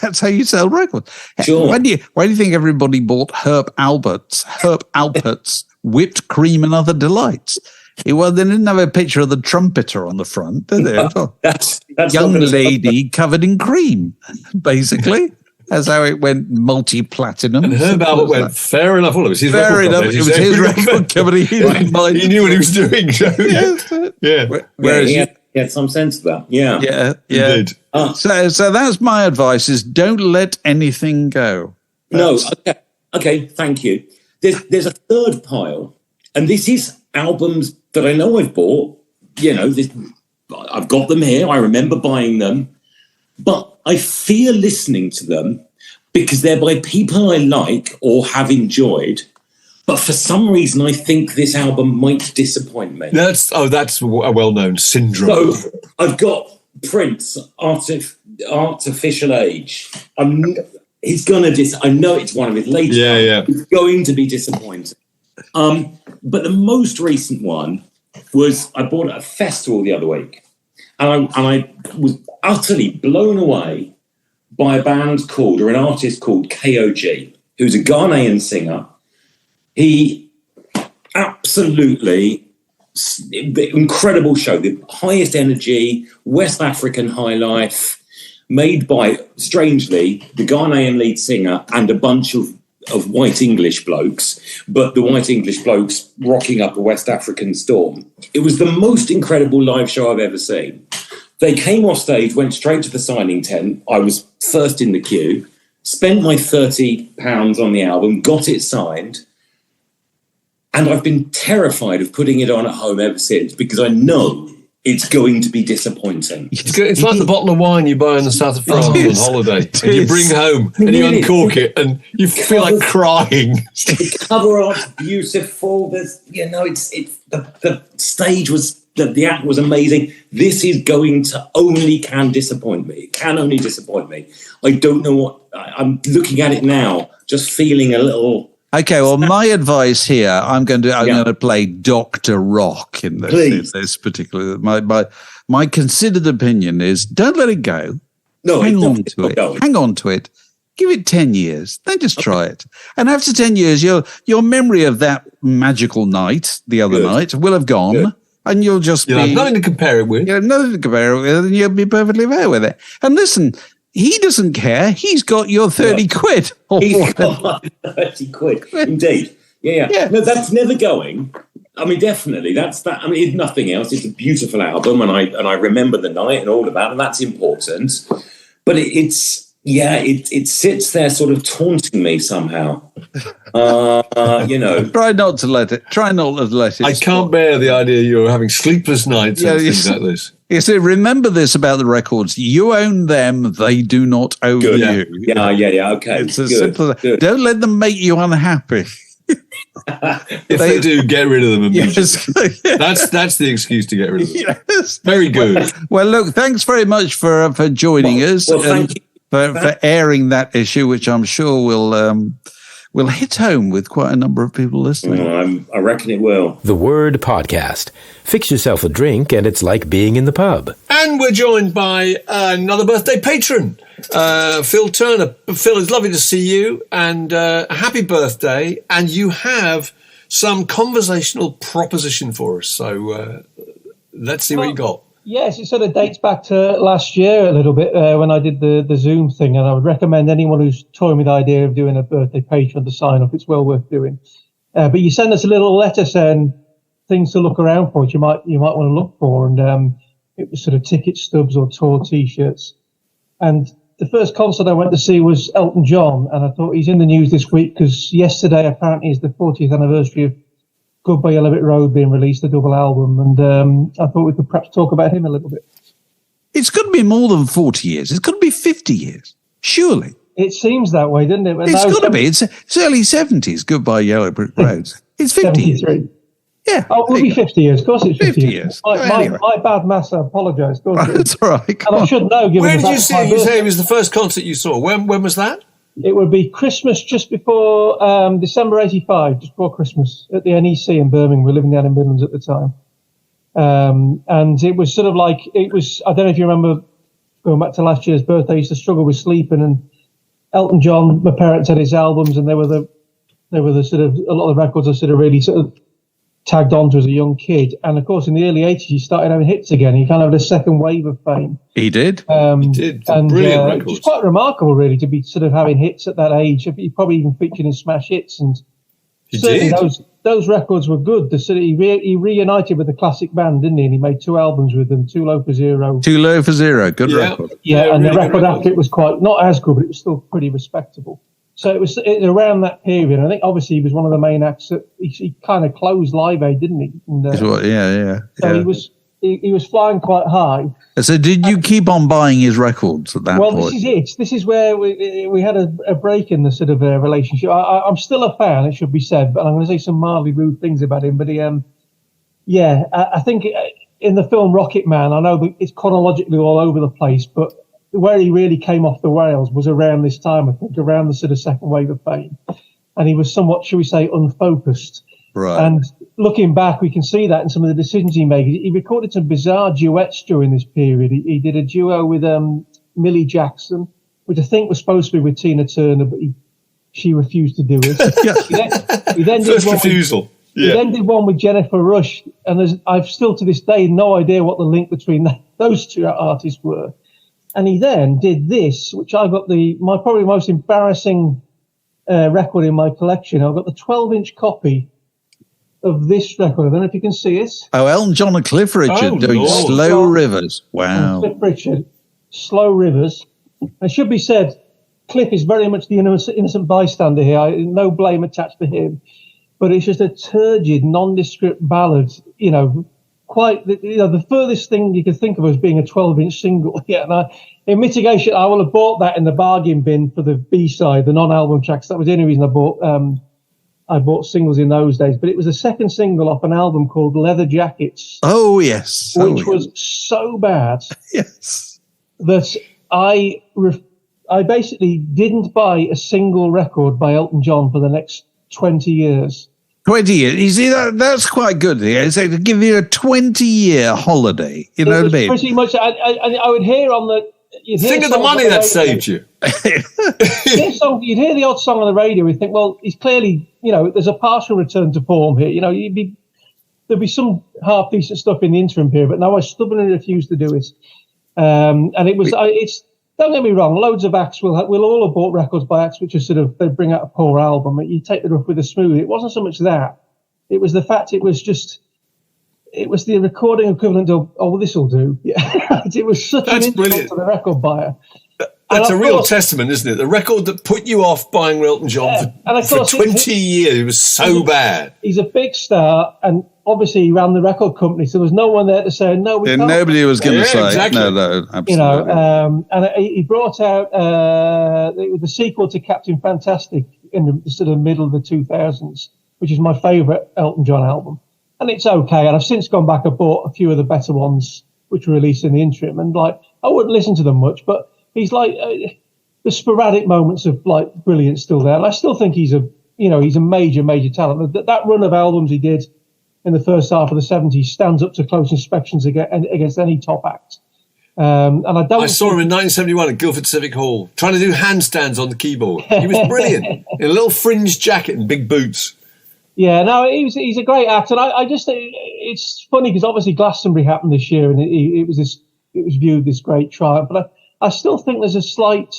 [SPEAKER 2] That's how you sell records.
[SPEAKER 4] Sure.
[SPEAKER 2] Why do you think everybody bought Herb Alpert's whipped cream and other delights? They didn't have a picture of the trumpeter on the front, did they?
[SPEAKER 4] That's
[SPEAKER 2] young lady covered in cream, basically. That's how it went multi-platinum.
[SPEAKER 3] And Herb Albert went, fair enough. Well, it was his record company.
[SPEAKER 2] It was his record company.
[SPEAKER 3] He knew what he was doing. So, yeah.
[SPEAKER 4] Whereas he had some sense of that. Yeah.
[SPEAKER 2] Yeah.
[SPEAKER 3] Indeed.
[SPEAKER 2] So that's my advice: is don't let anything go.
[SPEAKER 4] No. Okay. Thank you. There's a third pile, and this is albums that I know I've bought. I've got them here. I remember buying them. But I fear listening to them because they're by people I like or have enjoyed. But for some reason, I think this album might disappoint me.
[SPEAKER 3] That's a well-known syndrome.
[SPEAKER 4] So I've got Prince, Artificial Age. He's going to I know it's one of his latest.
[SPEAKER 3] Yeah.
[SPEAKER 4] It's going to be disappointing. But the most recent one was I bought at a festival the other week. And I was utterly blown away by an artist called KOG, who's a Ghanaian singer. He absolutely, incredible show, the highest energy, West African high life, made by, strangely, the Ghanaian lead singer and a bunch of white English blokes, but the white English blokes rocking up a West African storm. It was the most incredible live show I've ever seen. They came off stage, went straight to the signing tent. I was first in the queue. spent my £30 on the album, got it signed, and I've been terrified of putting it on at home ever since because I know it's going to be disappointing.
[SPEAKER 3] It's like the bottle of wine you buy in the south of France on holiday, and you bring home and you uncork it, and you feel like crying.
[SPEAKER 4] The cover art's beautiful. There's, it's the stage was the act was amazing. This is going to can disappoint me. It can only disappoint me. I don't know what I'm looking at it now, just feeling a little.
[SPEAKER 2] Okay, well, my advice here, I'm going to play Dr. Rock in this particular. My considered opinion is don't let it go.
[SPEAKER 4] No,
[SPEAKER 2] hang on to it. Give it 10 years, then just try it. And after 10 years, your memory of that magical night, the other night, will have gone, and you'll just
[SPEAKER 3] have nothing to compare it with.
[SPEAKER 2] Nothing to compare it with, and you'll be perfectly fair with it. And listen. He doesn't care. He's got your 30 quid.
[SPEAKER 4] He's got 30 quid. Indeed. Yeah. No, that's never going. I mean, definitely. That's that. I mean, if nothing else, it's a beautiful album, and I remember the night and all of that, and that's important. But it sits there sort of taunting me somehow.
[SPEAKER 2] Try not to let it.
[SPEAKER 3] I can't bear the idea you're having sleepless nights and things like this.
[SPEAKER 2] You see, remember this about the records. You own them, they do not own you.
[SPEAKER 4] Yeah, okay.
[SPEAKER 2] It's as simple as that. Don't let them make you unhappy.
[SPEAKER 3] If they do, get rid of them immediately. Yes. That's the excuse to get rid of them. Yes. Very good.
[SPEAKER 2] Well, look, thanks very much for joining us.
[SPEAKER 4] Well, thank you.
[SPEAKER 2] For airing that issue, which I'm sure will hit home with quite a number of people listening.
[SPEAKER 4] I reckon it will.
[SPEAKER 1] The Word Podcast. Fix yourself a drink and it's like being in the pub.
[SPEAKER 3] And we're joined by another birthday patron, Phil Turner. Phil, it's lovely to see you, and happy birthday. And you have some conversational proposition for us. So let's see what you got.
[SPEAKER 5] Yes, it sort of dates back to last year a little bit when I did the Zoom thing, and I would recommend anyone who's toying with the idea of doing a birthday Patreon to sign up. It's well worth doing. But you send us a little letter saying things to look around for, which you might want to look for, and it was sort of ticket stubs or tour T-shirts. And the first concert I went to see was Elton John, and I thought he's in the news this week because yesterday apparently is the 40th anniversary of Goodbye Yellow Brick Road being released, the double album, and I thought we could perhaps talk about him a little bit.
[SPEAKER 2] It's got to be more than 40 years. It's got to be 50 years, surely.
[SPEAKER 5] It seems that way, doesn't it?
[SPEAKER 2] It's got to be. It's early 70s, Goodbye Yellow Brick Road. It's 50 years. Yeah.
[SPEAKER 5] Oh, it will be 50 years. Of course it's 50
[SPEAKER 2] years.
[SPEAKER 5] My bad maths, I apologise.
[SPEAKER 2] That's all right.
[SPEAKER 5] And I should know.
[SPEAKER 3] Where did you see it? You say it was the first concert you saw. When was that?
[SPEAKER 5] It would be Christmas just before December 85, just before Christmas at the NEC in Birmingham. We were living down in Midlands at the time. And it was sort of like, I don't know if you remember going back to last year's birthday, I used to struggle with sleeping, and Elton John, my parents had his albums, and they were the sort of, a lot of the records I sort of really sort of tagged onto as a young kid. And of course, in the early 80s, he started having hits again. He kind of had a second wave of fame.
[SPEAKER 2] He did.
[SPEAKER 3] He did. And brilliant records.
[SPEAKER 5] It's quite remarkable, really, to be sort of having hits at that age. He probably even featured in smash hits. And
[SPEAKER 3] he did.
[SPEAKER 5] Those records were good. He reunited with the classic band, didn't he? And he made 2 albums with them, Too Low for Zero.
[SPEAKER 2] Too Low for Zero. Good record.
[SPEAKER 5] Yeah, and really the record after it was quite, not as good, but it was still pretty respectable. So it was around that period. I think obviously he was one of the main acts that he kind of closed Live Aid, didn't he? And, So he was flying quite high.
[SPEAKER 2] So did you keep on buying his records at that point?
[SPEAKER 5] Well, this is it. This is where we had a break in the sort of relationship. I'm still a fan, it should be said, but I'm going to say some mildly rude things about him. But I think in the film Rocket Man, I know that it's chronologically all over the place, but where he really came off the rails was around this time, I think, around the sort of second wave of fame. And he was somewhat, shall we say, unfocused.
[SPEAKER 2] Right.
[SPEAKER 5] And looking back, we can see that in some of the decisions he made. He recorded some bizarre duets during this period. He did a duo with Millie Jackson, which I think was supposed to be with Tina Turner, but she refused to do it. He then did
[SPEAKER 3] First refusal.
[SPEAKER 5] He then did one with Jennifer Rush, and I've still to this day no idea what the link between those two artists were. And he then did this, which I got my probably most embarrassing record in my collection. I've got the 12-inch copy of this record. I don't know if you can see it.
[SPEAKER 2] Oh, Elton John and Cliff Richard doing Slow Rivers. Wow.
[SPEAKER 5] Cliff Richard, Slow Rivers. It should be said, Cliff is very much the innocent bystander here. No blame attached to him. But it's just a turgid, nondescript ballad, quite, the furthest thing you could think of as being a 12-inch single. Yeah, and in mitigation, I will have bought that in the bargain bin for the B-side, the non-album tracks. That was the only reason I bought singles in those days. But it was the second single off an album called Leather Jackets.
[SPEAKER 2] Oh, yes.
[SPEAKER 5] Which was so bad.
[SPEAKER 2] Yes.
[SPEAKER 5] That I basically didn't buy a single record by Elton John for the next 20 years.
[SPEAKER 2] 20 years. You see, that's quite good. It's like to give you a 20-year holiday. You know what I mean?
[SPEAKER 5] Pretty much. I would hear on the...
[SPEAKER 3] Think of the money that saved you.
[SPEAKER 5] You'd hear the odd song on the radio. You think, well, he's clearly, there's a partial return to form here. There'd be some half decent stuff in the interim period, but now I stubbornly refuse to do it. And it was, don't get me wrong, loads of acts we'll all have bought records by acts which are they bring out a poor album. You take the rough with the smooth. It wasn't so much that. It was the fact it was the recording equivalent of, oh, this'll do. Yeah. It was such an insult to the record buyer.
[SPEAKER 3] That's a real testament, isn't it? The record that put you off buying Elton John for 20 years. It was so bad. He's
[SPEAKER 5] a big star, and obviously he ran the record company, so there was no one there to say, no, we can't.
[SPEAKER 2] Nobody was going to say,
[SPEAKER 3] exactly.
[SPEAKER 2] No, absolutely.
[SPEAKER 5] And he brought out the sequel to Captain Fantastic in the sort of middle of the 2000s, which is my favourite Elton John album. And it's okay, and I've since gone back and bought a few of the better ones, which were released in the interim, and I wouldn't listen to them much, but he's the sporadic moments of brilliance still there. And I still think he's a major, major talent. That run of albums he did in the first half of the 70s stands up to close inspections against any top act. And I
[SPEAKER 3] saw him in 1971 at Guildford Civic Hall trying to do handstands on the keyboard. He was brilliant in a little fringed jacket and big boots.
[SPEAKER 5] Yeah, no, he's a great actor. And I just think it's funny because obviously Glastonbury happened this year, and it was viewed this great triumph. But I still think there's a slight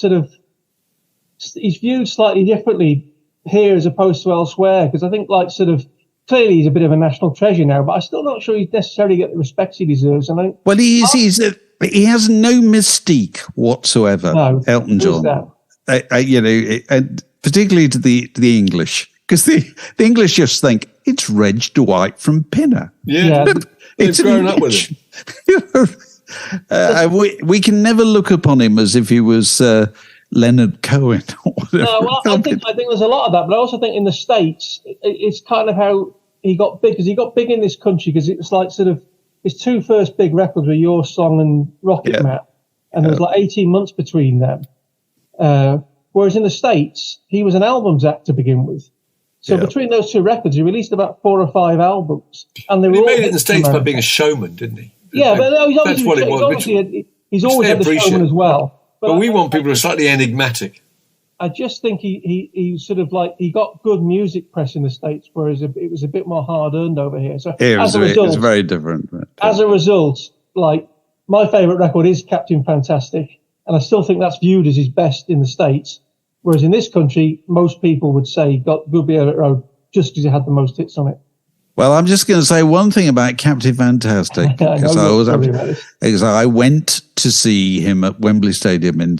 [SPEAKER 5] he's viewed slightly differently here as opposed to elsewhere, because I think clearly he's a bit of a national treasure now, but I'm still not sure he's necessarily get the respect he deserves.
[SPEAKER 2] Well, he has no mystique whatsoever. No, Elton John, and particularly to the English, because the English just think it's Reg Dwight from Pinner.
[SPEAKER 3] Yeah, they've grown up with
[SPEAKER 2] it. We can never look upon him as if he was Leonard Cohen or whatever.
[SPEAKER 5] No, well, I think there's a lot of that, but I also think in the States, it's kind of how he got big, because he got big in this country because it was his two first big records were Your Song and Rocket Man, and there was 18 months between them. Whereas in the States, he was an albums act to begin with. So between those two records, he released about 4 or 5 albums, and they were all
[SPEAKER 3] made it in the States by being a showman, didn't he?
[SPEAKER 5] Yeah, but
[SPEAKER 3] that's what it was.
[SPEAKER 5] He's always had the showman as well.
[SPEAKER 3] But we want people who are slightly enigmatic.
[SPEAKER 5] I just think he sort of he got good music press in the States, whereas it was a bit more hard earned over here. So
[SPEAKER 2] it's very different.
[SPEAKER 5] As a result, my favourite record is Captain Fantastic, and I still think that's viewed as his best in the States. Whereas in this country, most people would say got Good Be Abbott Road just because it had the most hits on it.
[SPEAKER 2] Well, I'm just going to say one thing about Captain Fantastic, because I went to see him at Wembley Stadium in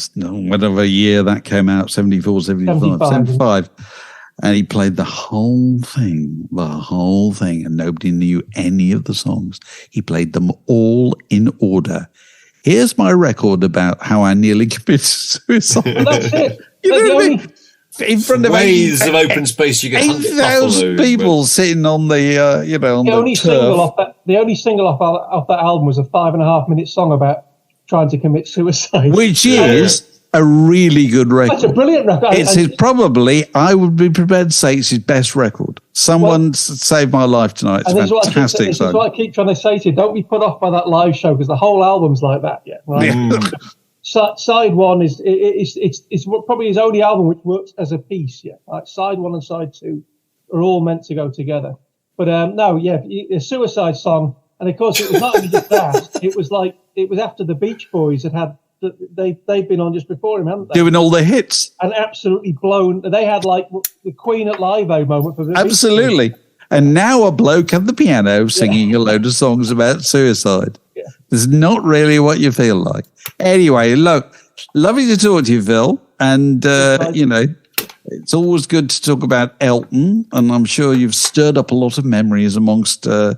[SPEAKER 2] whatever year that came out, 74, 75. And he played the whole thing, and nobody knew any of the songs. He played them all in order. Here's my record about how I nearly committed suicide.
[SPEAKER 5] Well, that's it.
[SPEAKER 2] In front of
[SPEAKER 3] ways of open space, you get
[SPEAKER 2] 8,000 people sitting on the on the
[SPEAKER 5] only single off that album was a 5.5-minute song about trying to commit suicide,
[SPEAKER 2] which is a really good record.
[SPEAKER 5] That's a brilliant record.
[SPEAKER 2] It's probably, I would be prepared to say, it's his best record. Someone saved my life tonight. It's fantastic.
[SPEAKER 5] This is what I keep trying to say to you. Don't be put off by that live show, because the whole album's like that. Yeah. Right? Side one is probably his only album which works as a piece. Yeah, side one and side two are all meant to go together. But a suicide song, and of course it was not only just that. It was after the Beach Boys had they've been on just before him, haven't they?
[SPEAKER 2] Doing all the hits
[SPEAKER 5] and absolutely blown. They had the Queen at Live Aid moment for the
[SPEAKER 2] absolutely. And now a bloke at the piano singing a load of songs about suicide. It's not really what you feel like. Anyway, look, lovely to talk to you, Phil. And, it's always good to talk about Elton, and I'm sure you've stirred up a lot of memories amongst the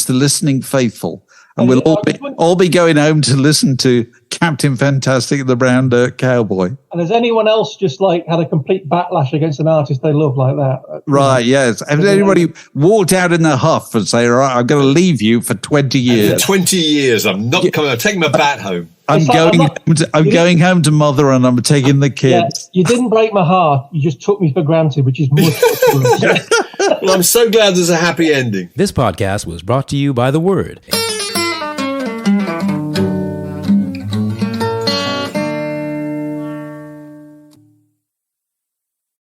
[SPEAKER 2] listening faithful. And we'll all be going home to listen to Captain Fantastic and the Brown Dirt Cowboy.
[SPEAKER 5] And has anyone else just had a complete backlash against an artist they love like that?
[SPEAKER 2] Right, yes. Has anybody walked out in a huff and say, all right, I'm going to leave you for 20 years?
[SPEAKER 3] For 20 years, I'm not coming. I'm taking my bat home.
[SPEAKER 2] I'm going home to mother, and I'm taking the kids.
[SPEAKER 5] Yeah, you didn't break my heart. You just took me for granted, which is much
[SPEAKER 3] Well, I'm so glad there's a happy ending.
[SPEAKER 1] This podcast was brought to you by The Word.